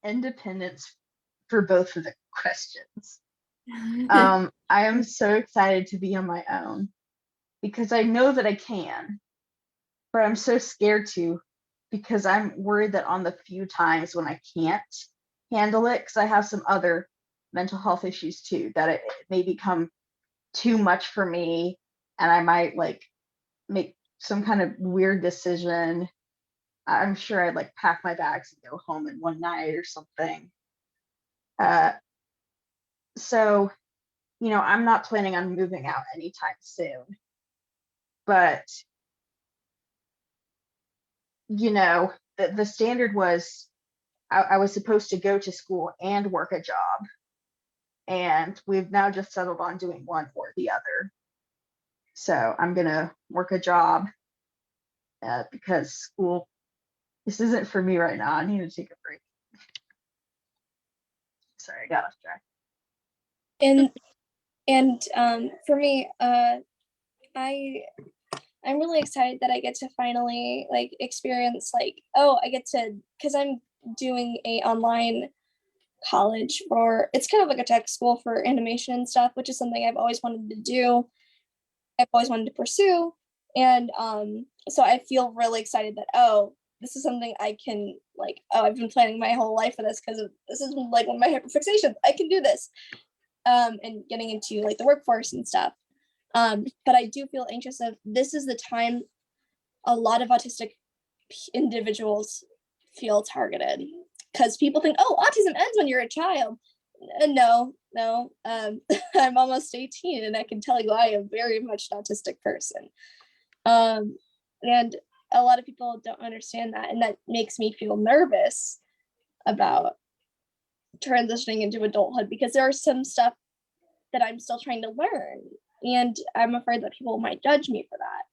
A: Independence for both of the questions. I am so excited to be on my own because I know that I can, but I'm so scared to because I'm worried that on the few times when I can't handle it, because I have some other mental health issues too, that it may become too much for me and I might like make some kind of weird decision. I'm sure I'd like pack my bags and go home in one night or something. So, you know, I'm not planning on moving out anytime soon, but you know, the standard was I was supposed to go to school and work a job. And we've now just settled on doing one or the other. So I'm going to work a job because school, this isn't for me right now. I need to take a break. Sorry, I got off track.
F: And for me, I'm really excited that I get to finally like experience like, oh, I get to, because I'm doing a online college for, it's kind of like a tech school for animation and stuff, which is something I've always wanted to do. I've always wanted to pursue. And so I feel really excited that, oh, this is something I can like, oh, I've been planning my whole life for this because this is like one of my hyperfixations. I can do this. And getting into like the workforce and stuff. But I do feel anxious of this is the time a lot of autistic individuals feel targeted because people think, oh, autism ends when you're a child. No, I'm almost 18 and I can tell you I am very much an autistic person. And a lot of people don't understand that, and that makes me feel nervous about transitioning into adulthood because there are some stuff that I'm still trying to learn, and I'm afraid that people might judge me for that.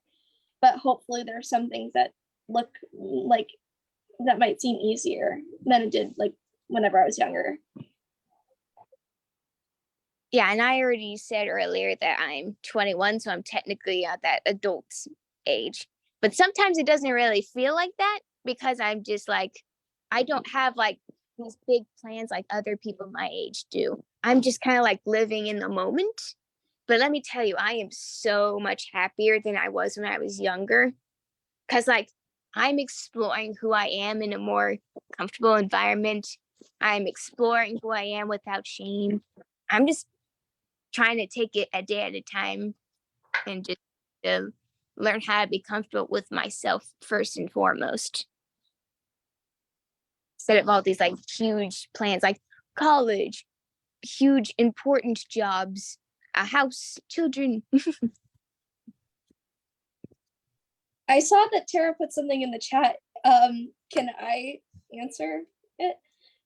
F: But hopefully there are some things that look like that might seem easier than it did like whenever I was younger.
B: Yeah, and I already said earlier that I'm 21, so I'm technically at that adult age. But sometimes it doesn't really feel like that because I'm just like, I don't have like these big plans like other people my age do. I'm just kind of like living in the moment. But let me tell you, I am so much happier than I was when I was younger. Because like I'm exploring who I am in a more comfortable environment. I'm exploring who I am without shame. I'm just trying to take it a day at a time and just learn how to be comfortable with myself first and foremost. Instead of all these like huge plans like college, huge important jobs, a house, children.
F: I saw that Tara put something in the chat. Can I answer it?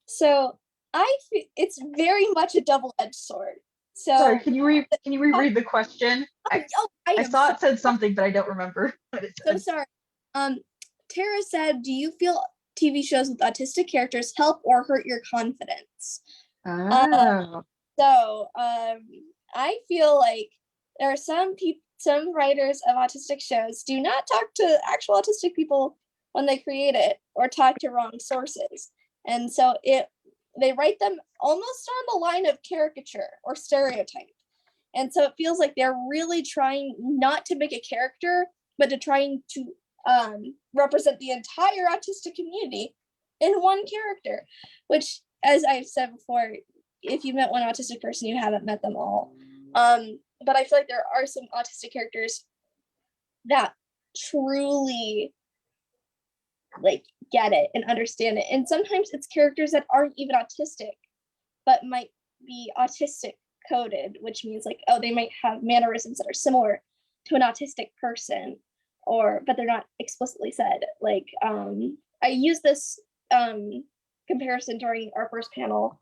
F: So it's very much a double-edged sword. So
A: sorry, can you reread the question? I saw it said something, but I don't remember what it said.
F: So sorry. Tara said, do you feel TV shows with autistic characters help or hurt your confidence?
A: Oh.
F: I feel like there are some writers of autistic shows do not talk to actual autistic people when they create it or talk to wrong sources. And so they write them almost on the line of caricature or stereotype. And so it feels like they're really trying not to make a character, but to trying to represent the entire autistic community in one character, which, as I've said before, if you met one autistic person, you haven't met them all. But I feel like there are some autistic characters that truly like get it and understand it. And sometimes it's characters that aren't even autistic, but might be autistic coded, which means like, oh, they might have mannerisms that are similar to an autistic person, but they're not explicitly said. Like, I use this comparison during our first panel,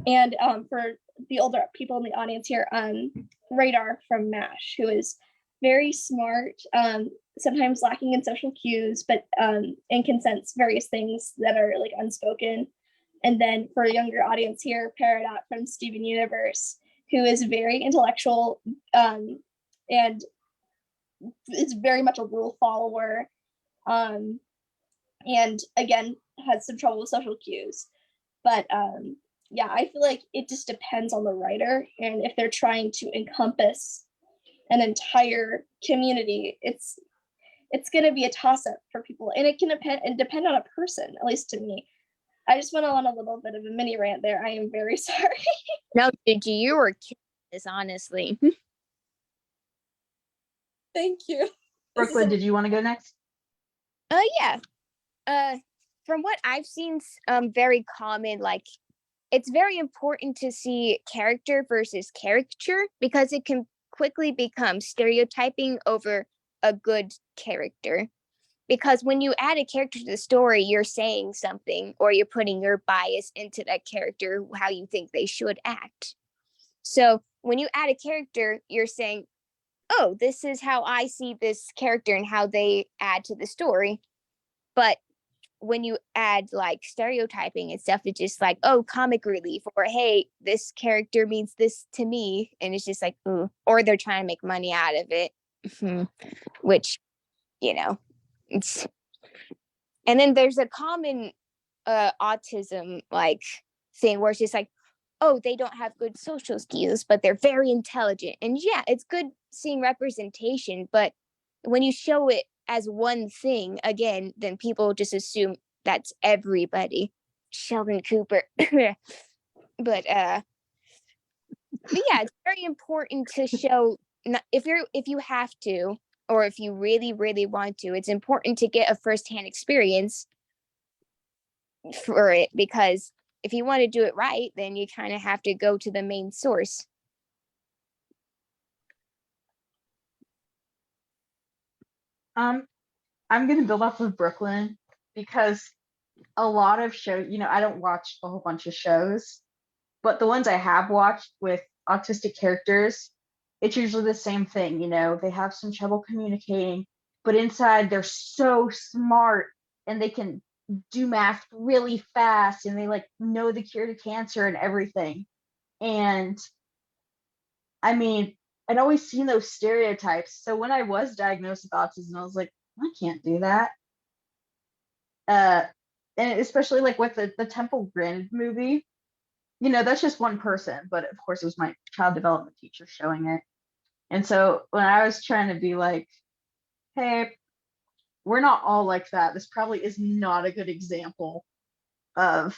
F: and for the older people in the audience here, Radar from MASH, who is very smart, sometimes lacking in social cues, but and can sense various things that are like unspoken. And then for a younger audience here, Peridot from Steven Universe, who is very intellectual and is very much a rule follower, and again has some trouble with social cues. But yeah, I feel like it just depends on the writer, and if they're trying to encompass an entire community, it's going to be a toss-up for people, and it can depend on a person, at least to me. I just went on a little bit of a mini rant there. I am very sorry.
B: No, Gigi, you were killing this, honestly.
F: Thank you.
A: Brooklyn, did you want to go next?
B: Yeah. From what I've seen, very common, like, it's very important to see character versus caricature, because it can quickly become stereotyping over a good character. Because when you add a character to the story, you're saying something, or you're putting your bias into that character, how you think they should act. So when you add a character, you're saying, oh, this is how I see this character and how they add to the story. But when you add like stereotyping and stuff, it's just like, oh, comic relief, or hey, this character means this to me. And it's just like, ooh, or they're trying to make money out of it, which, you know, it's. And then there's a common autism like thing where it's just like, oh, they don't have good social skills, but they're very intelligent. And yeah, it's good seeing representation, but when you show it as one thing, again, then people just assume that's everybody. Sheldon Cooper. But yeah, it's very important to show, if you have to, or if you really, really want to, it's important to get a firsthand experience for it, because if you want to do it right, then you kind of have to go to the main source.
A: I'm going to build off of Brooklyn, because a lot of shows, I don't watch a whole bunch of shows, but the ones I have watched with autistic characters, it's usually the same thing. They have some trouble communicating, but inside they're so smart, and they can do math really fast, and they like know the cure to cancer and everything. And I mean, I'd always seen those stereotypes. So when I was diagnosed with autism, I was like, I can't do that. And especially like with the Temple Grandin movie, that's just one person, but of course it was my child development teacher showing it. And so when I was trying to be like, hey, we're not all like that, this probably is not a good example of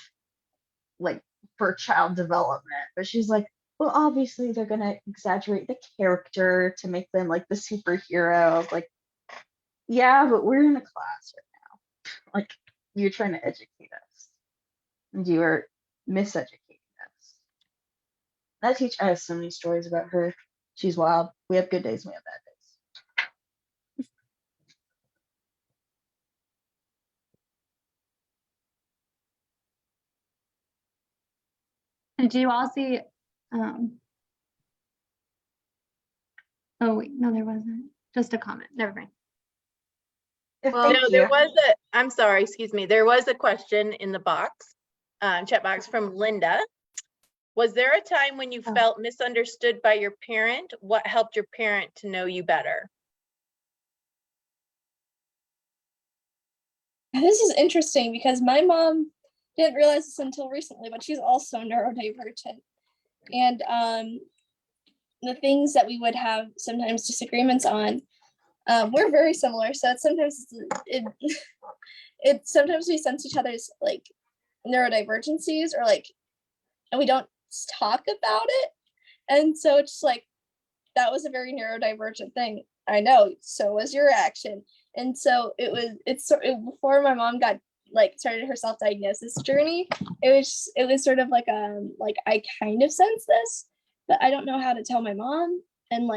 A: like for child development. But she's like, well, obviously they're gonna exaggerate the character to make them like the superhero. Like, yeah, but we're in a class right now. Like, you're trying to educate us, and you are miseducating us. I have so many stories about her. She's wild. We have good days, we have bad days.
D: Did you all see, oh wait, no, there wasn't. Just a comment. Never mind.
C: Well, no, there was I'm sorry, excuse me. There was a question in the box, chat box from Linda. Was there a time when you felt misunderstood by your parent? What helped your parent to know you better?
F: This is interesting because my mom didn't realize this until recently, but she's also neurodivergent. And the things that we would have sometimes disagreements on, we're very similar. So it's sometimes sometimes we sense each other's like neurodivergencies, or like, and we don't talk about it. And so it's like, that was a very neurodivergent thing. I know, so was your action. And so it's before my mom got like started her self-diagnosis journey, it was sort of like I kind of sense this, but I don't know how to tell my mom. And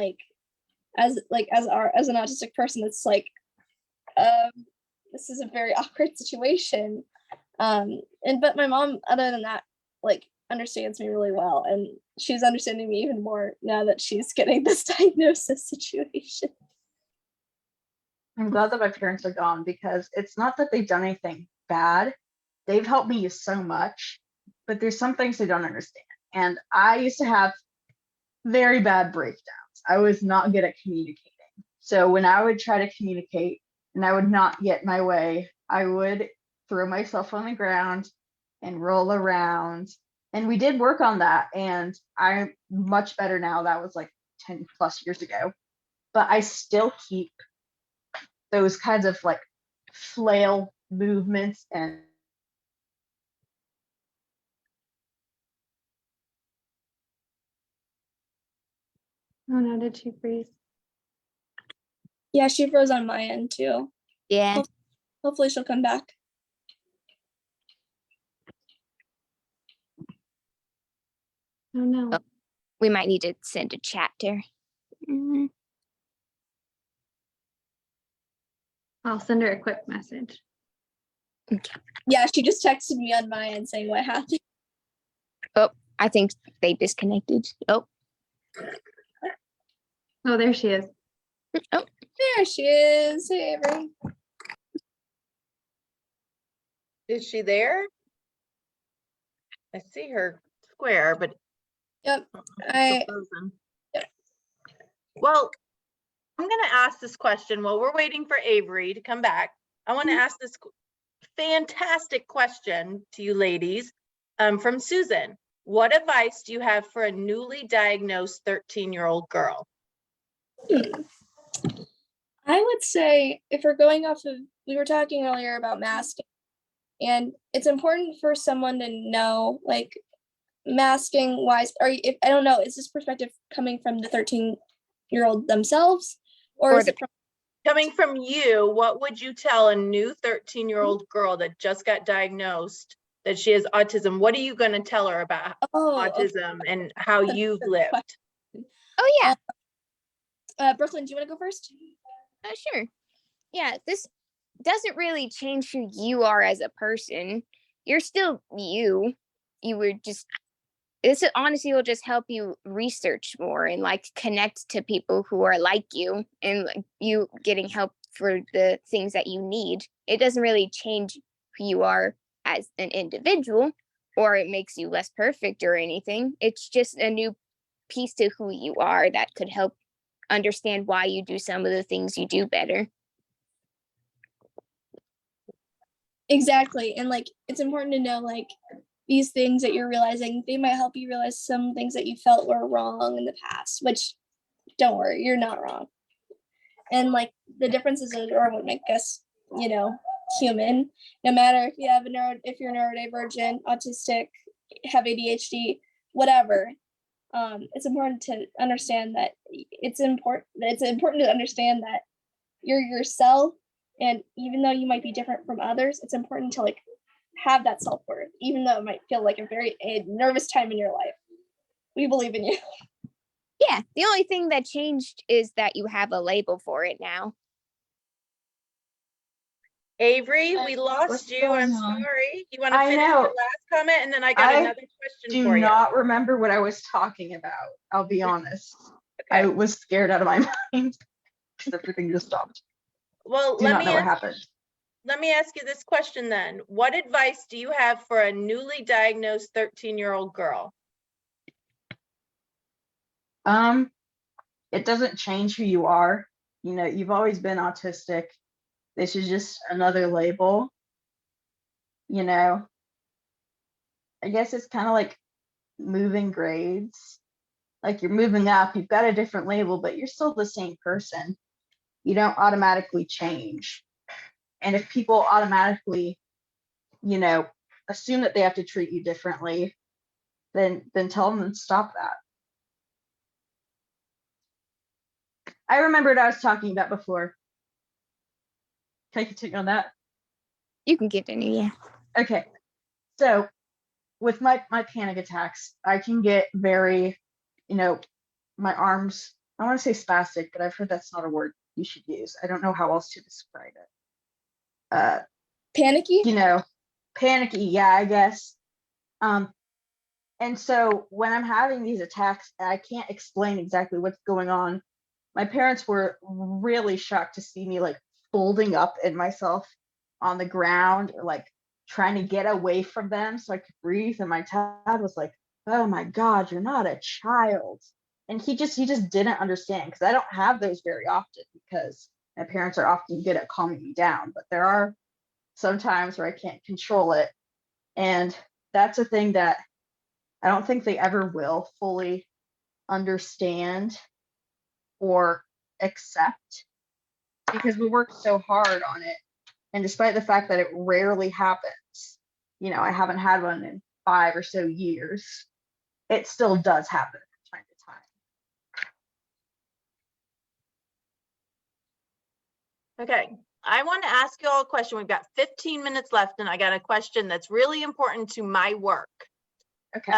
F: as an autistic person, it's like this is a very awkward situation. But my mom, other than that, like understands me really well, and she's understanding me even more now that she's getting this diagnosis situation.
A: I'm glad that my parents are gone, because it's not that they've done anything bad. They've helped me so much, but there's some things they don't understand. And I used to have very bad breakdowns. I was not good at communicating. So when I would try to communicate and I would not get my way, I would throw myself on the ground and roll around. And we did work on that, and I'm much better now. That was like 10 plus years ago. But I still keep those kinds of like flail movements. And
D: Oh no, did she freeze?
F: Yeah, she froze on my end too.
B: Yeah.
F: Hopefully she'll come back.
D: Oh no.
B: Oh. We might need to send a chat to her. Mhm.
D: I'll send her a quick message.
F: Yeah, she just texted me on my end saying what happened.
B: Oh, I think they disconnected. Oh,
D: Oh, there she is.
F: There she is. Hey, Avery.
C: Is she there? I see her square, but
F: Yep.
C: still frozen. Well, I'm going to ask this question while we're waiting for Avery to come back. I want to ask this fantastic question to you ladies from Susan. What advice do you have for a newly diagnosed 13-year-old girl?
F: I would say, if we're going off of, we were talking earlier about masking, and it's important for someone to know, like, masking wise, or if I don't know, is this perspective coming from the 13-year-old themselves, or is it from
C: Coming from you, what would you tell a new 13-year-old girl that just got diagnosed that she has autism? What are you going to tell her about autism and how you've lived?
B: oh yeah.
F: Brooklyn, do you want to go first?
B: Sure. Yeah, this doesn't really change who you are as a person. You're still you. You were just, this honestly will just help you research more and like connect to people who are like you, and like you getting help for the things that you need. It doesn't really change who you are as an individual, or it makes you less perfect or anything. It's just a new piece to who you are that could help understand why you do some of the things you do better.
F: Exactly. And like, it's important to know, like, these things that you're realizing, they might help you realize some things that you felt were wrong in the past, which, don't worry, you're not wrong. And like, the differences are what make us, you know, human. No matter if you have if you're neurodivergent, autistic, have ADHD, whatever. It's important to understand that it's important to understand that you're yourself, and even though you might be different from others, it's important to like have that self-worth, even though it might feel like a nervous time in your life. We believe in you.
B: Yeah, the only thing that changed is that you have a label for it now.
C: Avery, we lost
A: What's
C: you.
A: going
C: I'm
A: on?
C: sorry. You want to
A: I
C: finish
A: know.
C: your last comment, and then I got
A: I
C: another question
A: Do
C: for you.
A: not remember what I was talking about. I'll be honest. I
C: Okay.
A: was scared out of my mind because everything just stopped.
C: Well,
A: Do
C: let
A: not
C: me
A: know what
C: ask,
A: happened.
C: let me ask you this question then. What advice do you have for a newly diagnosed 13-year-old girl?
A: It doesn't change who you are. You know, you've always been autistic. This is just another label. You know, I guess it's kind of like moving grades. Like you're moving up, you've got a different label, but you're still the same person. You don't automatically change. And if people automatically, you know, assume that they have to treat you differently, then tell them to stop that. I remembered I was talking about before. Can I continue on that?
B: You can continue, yeah.
A: Okay. So with my panic attacks, I can get very, my arms, I want to say spastic, but I've heard that's not a word you should use. I don't know how else to describe it.
F: Panicky?
A: Panicky, yeah, I guess. And so when I'm having these attacks, and I can't explain exactly what's going on, my parents were really shocked to see me like folding up in myself on the ground, or like trying to get away from them so I could breathe. And my dad was like, "Oh my God, you're not a child." And he just didn't understand, because I don't have those very often, because my parents are often good at calming me down. But there are some times where I can't control it. And that's a thing that I don't think they ever will fully understand or accept, because we work so hard on it. And despite the fact that it rarely happens, I haven't had one in 5 or so years, it still does happen from time to time.
C: Okay, I want to ask you all a question. We've got 15 minutes left, and I got a question that's really important to my work.
A: Okay.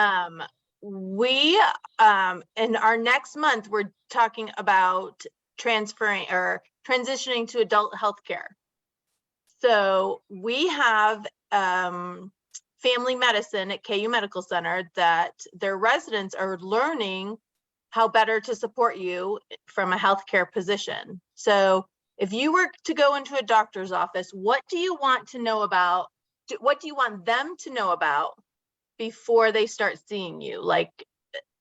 C: We in our next month, we're talking about transferring or transitioning to adult healthcare. So we have family medicine at KU Medical Center that their residents are learning how better to support you from a healthcare position. So if you were to go into a doctor's office, what do you want to know about? What do you want them to know about before they start seeing you? Like,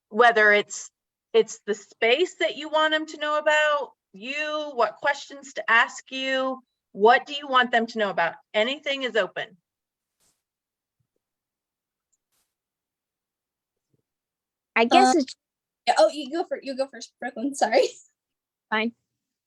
C: whether it's the space that you want them to know about you, what questions to ask you, what do you want them to know about? Anything is open.
B: I guess it's
F: Yeah, oh, you go first, Brooklyn. Sorry.
B: fine.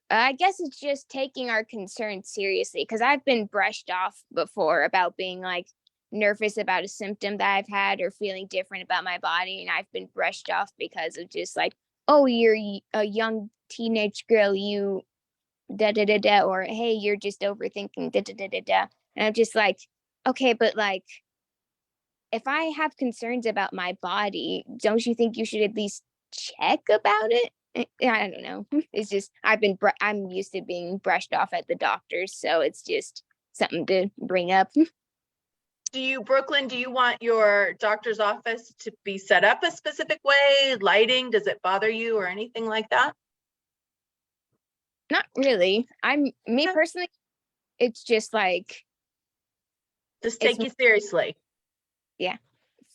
B: I guess it's just taking our concerns seriously, because I've been brushed off before about being like nervous about a symptom that I've had or feeling different about my body. And I've been brushed off because of just like, oh, you're a young teenage girl, you da da da da, or hey, you're just overthinking da da da da da. And I'm just like, okay, but like, if I have concerns about my body, don't you think you should at least check about it? I don't know. It's just I'm used to being brushed off at the doctors, so it's just something to bring up.
C: Brooklyn, do you want your doctor's office to be set up a specific way? Lighting, does it bother you or anything like that?
B: Not really. Me personally, it's just like,
C: Just take you seriously.
B: Yeah,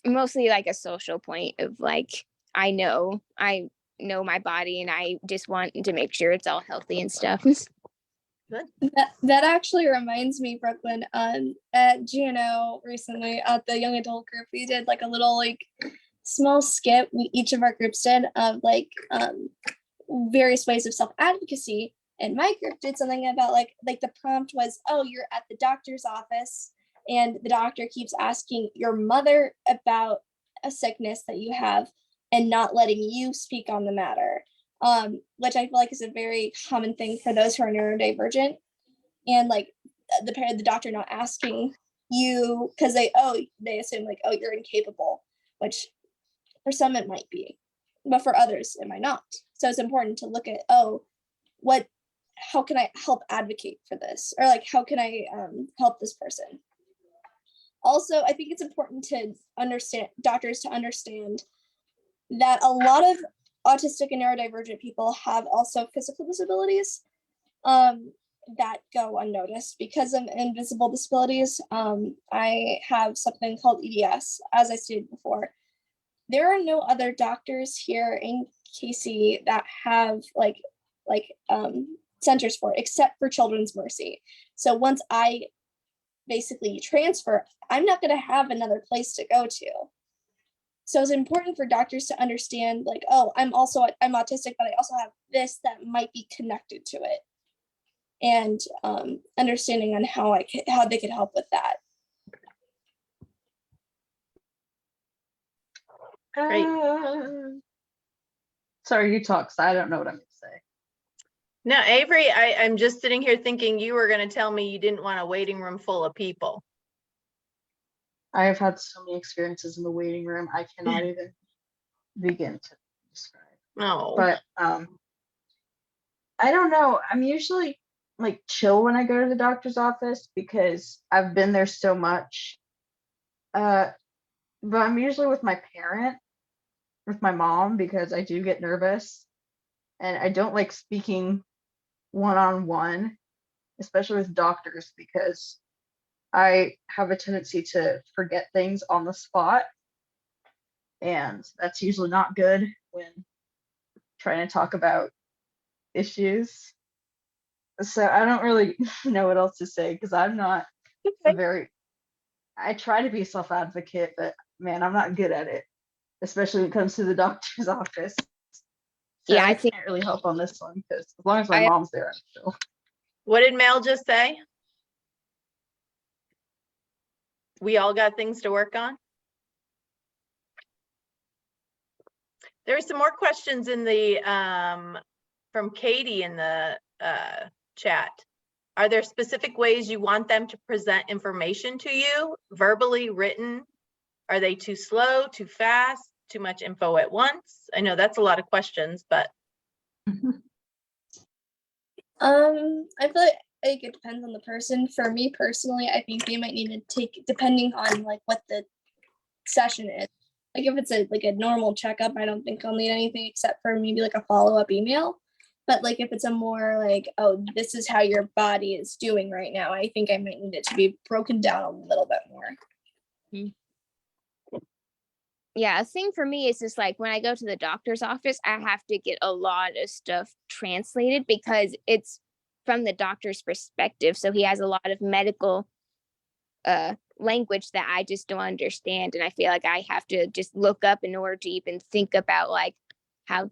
B: mostly like a social point of like, I know my body and I just want to make sure it's all healthy and stuff.
F: That actually reminds me, Brooklyn, at GNO recently at the young adult group, we did like a little like small skit each of our groups did of like various ways of self-advocacy. And my group did something about like the prompt was, oh, you're at the doctor's office and the doctor keeps asking your mother about a sickness that you have and not letting you speak on the matter, which I feel like is a very common thing for those who are neurodivergent. And like the doctor not asking you because they assume like, oh, you're incapable, which for some it might be, but for others it might not. So it's important to look at, how can I help advocate for this? Or like, how can I help this person? Also, I think it's important to doctors to understand that a lot of autistic and neurodivergent people have also physical disabilities that go unnoticed because of invisible disabilities. I have something called EDS, as I stated before. There are no other doctors here in KC that have centers for it, except for Children's Mercy. So once I basically transfer, I'm not going to have another place to go to. So it's important for doctors to understand, like, oh, I'm autistic, but I also have this that might be connected to it, and understanding on how they could help with that.
C: Great.
A: Sorry, you talk, so I don't know what I'm going to say.
C: No, Avery, I'm just sitting here thinking you were going to tell me you didn't want a waiting room full of people.
A: I have had so many experiences in the waiting room, I cannot even begin to describe.
C: No.
A: But I don't know. I'm usually like chill when I go to the doctor's office because I've been there so much. But I'm usually with my parent, with my mom, because I do get nervous and I don't like speaking one-on-one, especially with doctors, because I have a tendency to forget things on the spot. And that's usually not good when trying to talk about issues. So I don't really know what else to say because I'm not I try to be a self-advocate, but man, I'm not good at it, especially when it comes to the doctor's office. So
B: Yeah,
A: I
B: I think
A: can't really help on this one because as long as my
B: I-
A: mom's there, I'm still.
C: What did Mel just say? We all got things to work on. There are some more questions in the from Katie in the chat. Are there specific ways you want them to present information to you? Verbally, written? Are they too slow, too fast, too much info at once? I know that's a lot of questions, but
F: I feel like it depends on the person. For me personally, I think they might need to take, depending on like what the session is. Like if it's like a normal checkup, I don't think I'll need anything except for maybe like a follow-up email. But like if it's a more like, oh, this is how your body is doing right now, I think I might need it to be broken down a little bit more.
B: yeah, a thing for me is just like when I go to the doctor's office, I have to get a lot of stuff translated because it's from the doctor's perspective. So he has a lot of medical language that I just don't understand. And I feel like I have to just look up in order to even think about like how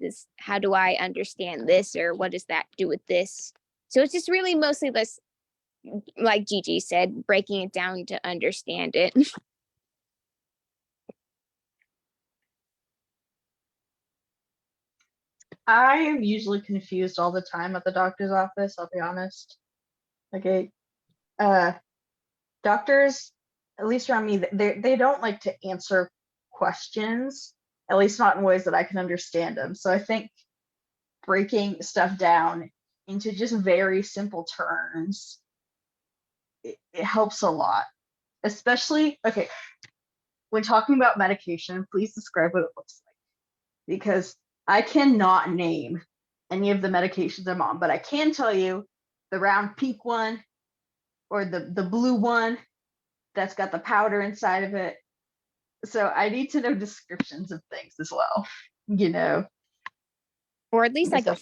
B: do I understand this or what does that do with this? So it's just really mostly this, like Gigi said, breaking it down to understand it.
A: I am usually confused all the time at the doctor's office, I'll be honest. Okay. Doctors, at least around me, they don't like to answer questions, at least not in ways that I can understand them. So I think breaking stuff down into just very simple terms, it helps a lot. Especially, okay, when talking about medication, please describe what it looks like. Because I cannot name any of the medications I'm on, but I can tell you the round pink one or the blue one that's got the powder inside of it. So I need to know descriptions of things as well, you know.
B: Or at least like a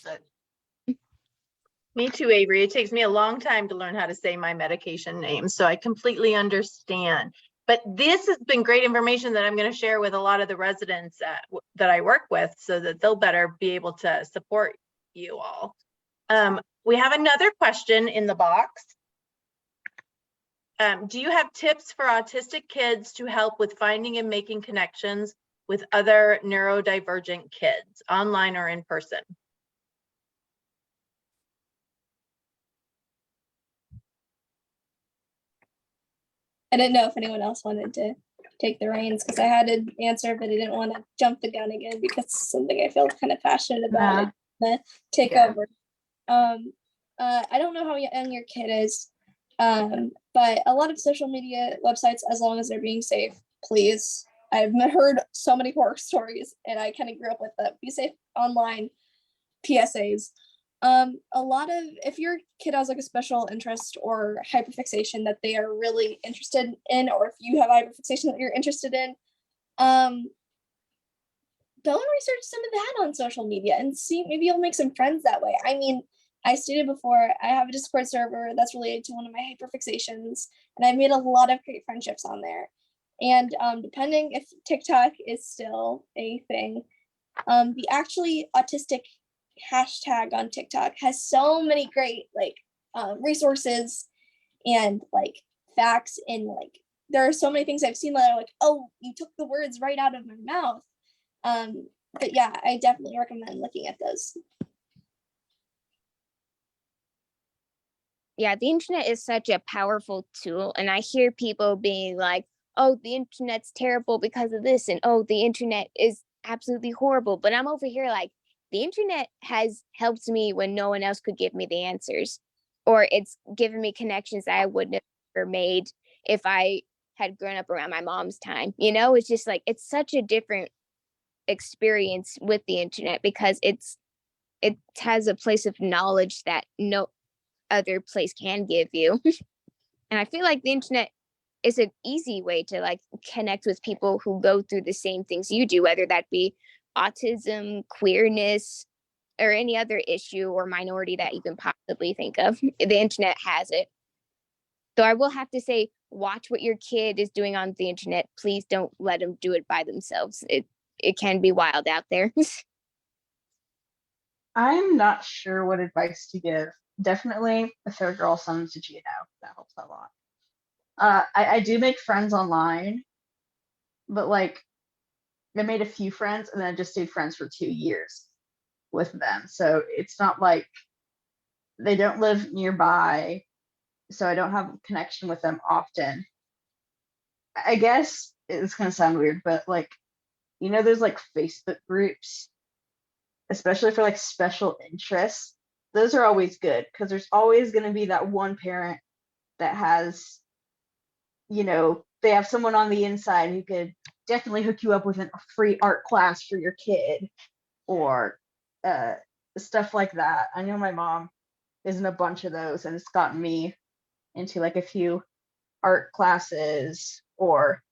C: me too, Avery. It takes me a long time to learn how to say my medication name, so I completely understand. But this has been great information that I'm going to share with a lot of the residents that I work with so that they'll better be able to support you all. We have another question in the box. Do you have tips for autistic kids to help with finding and making connections with other neurodivergent kids, online or in person?
F: I didn't know if anyone else wanted to take the reins because I had an answer, but I didn't want to jump the gun again because it's something I feel kind of passionate about. To take over. I don't know how young your kid is, but a lot of social media websites, as long as they're being safe, please. I've heard so many horror stories, and I kind of grew up with that. Be safe online PSAs. A lot of, if your kid has like a special interest or hyperfixation that they are really interested in, or if you have hyperfixation that you're interested in, go and research some of that on social media and see, maybe you'll make some friends that way. I mean, I stated before, I have a Discord server that's related to one of my hyperfixations, and I've made a lot of great friendships on there. And depending if TikTok is still a thing, the actually autistic hashtag on TikTok has so many great like resources and like facts, and like there are so many things I've seen that are like, oh, you took the words right out of my mouth. But yeah, I definitely recommend looking at those.
B: yeah, the internet is such a powerful tool. And I hear people being like, oh, the internet's terrible because of this. And oh, the internet is absolutely horrible. But I'm over here like, the internet has helped me when no one else could give me the answers. Or it's given me connections that I wouldn't have ever made if I had grown up around my mom's time. You know, it's just like, it's such a different experience with the internet because it has a place of knowledge that no other place can give you. And I feel like the internet is an easy way to like connect with people who go through the same things you do, whether that be autism, queerness, or any other issue or minority that you can possibly think of. The internet has it. So I will have to say, watch what your kid is doing on the internet. Please don't let them do it by themselves. It can be wild out there.
A: I'm not sure what advice to give. Definitely a third girl sons to Gino. That helps a lot. I do make friends online, but like I made a few friends and then I just stayed friends for 2 years with them. So it's not like they don't live nearby, so I don't have a connection with them often. I guess it's gonna sound weird, but like, you know, there's like Facebook groups, especially for like special interests. Those are always good because there's always gonna be that one parent that has, you know, they have someone on the inside who could definitely hook you up with a free art class for your kid or stuff like that. I know my mom is in a bunch of those and it's gotten me into like a few art classes or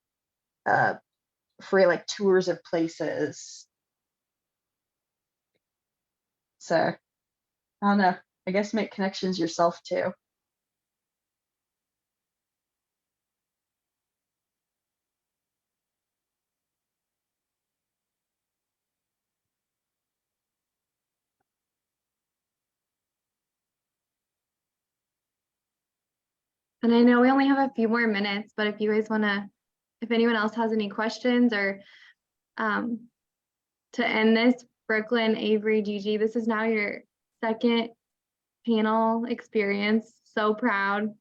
A: free like tours of places. So I don't know. I guess make connections yourself too.
D: And I know we only have a few more minutes, but if you guys want to, if anyone else has any questions or to end this, Brooklyn, Avery, Gigi, this is now your second panel experience. So proud.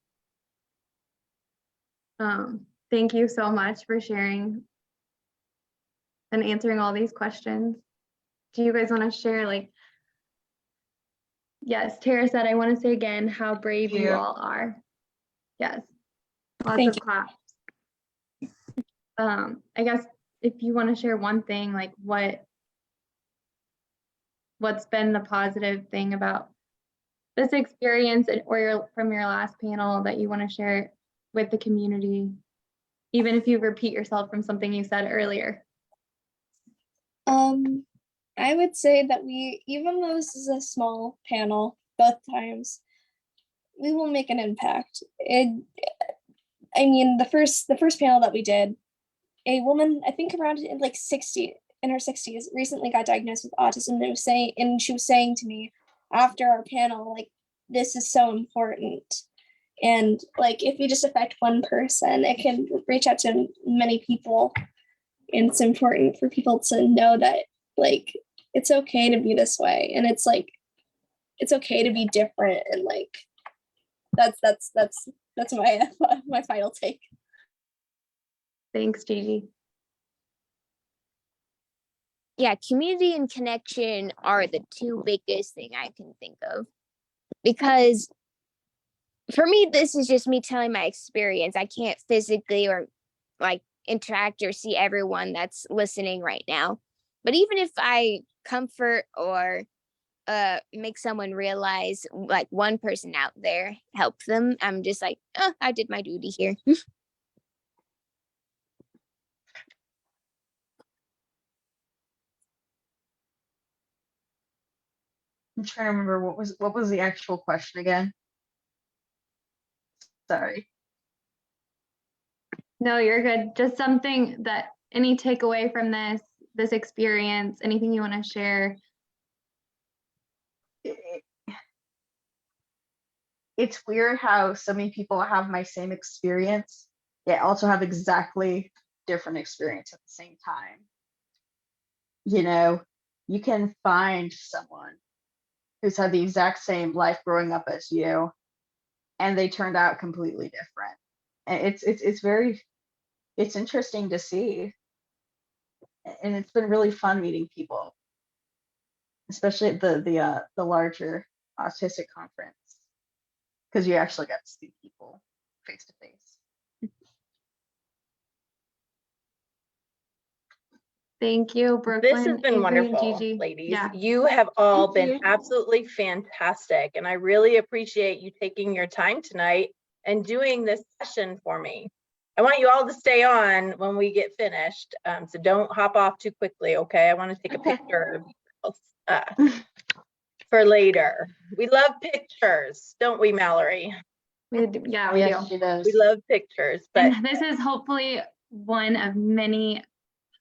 D: Thank you so much for sharing and answering all these questions. Do you guys want to share, like, yes, Tara said, I want to say again how brave you all are. Yes, lots
F: Thank
D: of
F: you.
D: claps. I guess if you want to share one thing, like what's been the positive thing about this experience or from your last panel that you want to share with the community, even if you repeat yourself from something you said earlier.
F: I would say that even though this is a small panel, both times, we will make an impact. I mean, the first panel that we did, a woman, I think around in like 60, in her 60s, recently got diagnosed with autism. And she was saying to me after our panel, like, this is so important. And like, if we just affect one person, it can reach out to many people. And it's important for people to know that, like, it's okay to be this way. And it's like, it's okay to be different. And like, that's my final take.
D: Thanks, Gigi.
B: Yeah, community and connection are the two biggest thing I can think of. Because for me, this is just me telling my experience. I can't physically or like interact or see everyone that's listening right now. But even if I comfort or make someone realize, like, one person out there, help them, I'm just like, oh, I did my duty here.
A: I'm trying to remember what was the actual question again. Sorry.
D: No, you're good. Just something that any takeaway from this experience, anything you want to share.
A: It's weird how so many people have my same experience, yet also have exactly different experience at the same time. You know, you can find someone who's had the exact same life growing up as you and they turned out completely different. And it's interesting to see. And it's been really fun meeting people, especially at the larger autistic conference, because you actually get to see people face to face.
D: Thank you, Brooklyn.
C: This has been
D: Avery, and
C: wonderful,
D: Gigi.
C: ladies.
D: Yeah.
C: You have all
A: Thank
C: been
A: you.
C: absolutely fantastic. And I really appreciate you taking your time tonight and doing this session for me. I want you all to stay on when we get finished. So don't hop off too quickly, okay? I want to take a picture of you for later. We love pictures, don't we, Mallory?
D: Yeah,
A: Oh,
D: we
A: yes,
D: do.
A: she does.
C: We love pictures, but
D: And this is hopefully one of many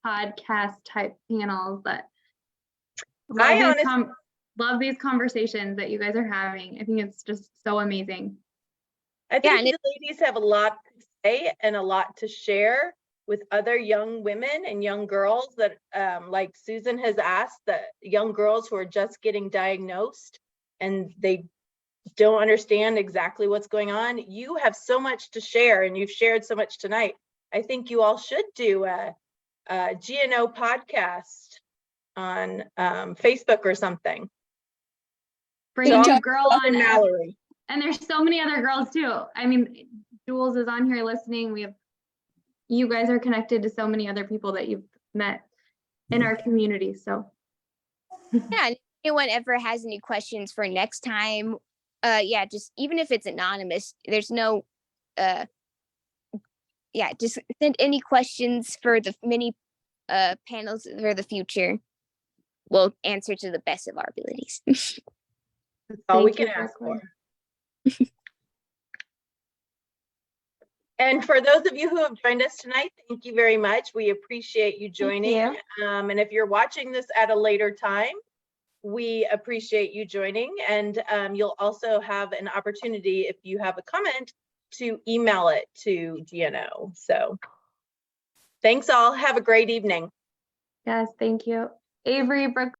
D: podcast type panels that love these conversations that you guys are having. I think it's just so amazing.
C: I
B: Yeah,
C: think
B: and
C: the ladies have a lot to say and a lot to share with other young women and young girls that, like Susan has asked, that young girls who are just getting diagnosed and they don't understand exactly what's going on. You have so much to share, and you've shared so much tonight. I think you all should do a GNO podcast on Facebook or something.
D: Bring
C: So
D: a new
C: I'll
D: girl
C: talk to
D: on.
C: Mallory.
D: And there's so many other girls too. I mean, Jules is on here listening. You guys are connected to so many other people that you've met in our community. So
B: yeah, and if anyone ever has any questions for next time, yeah, just even if it's anonymous, there's no yeah, just send any questions for the many panels for the future. We'll answer to the best of our abilities.
C: That's all we
D: Thank
C: can
D: you,
C: ask
D: Brooklyn.
C: for. And for those of you who have joined us tonight, thank you very much. We appreciate you joining. And if you're watching this at a later time, we appreciate you joining. And you'll also have an opportunity, if you have a comment, to email it to GNO. So thanks all. Have a great evening.
D: Yes, thank you. Avery, Brooklyn.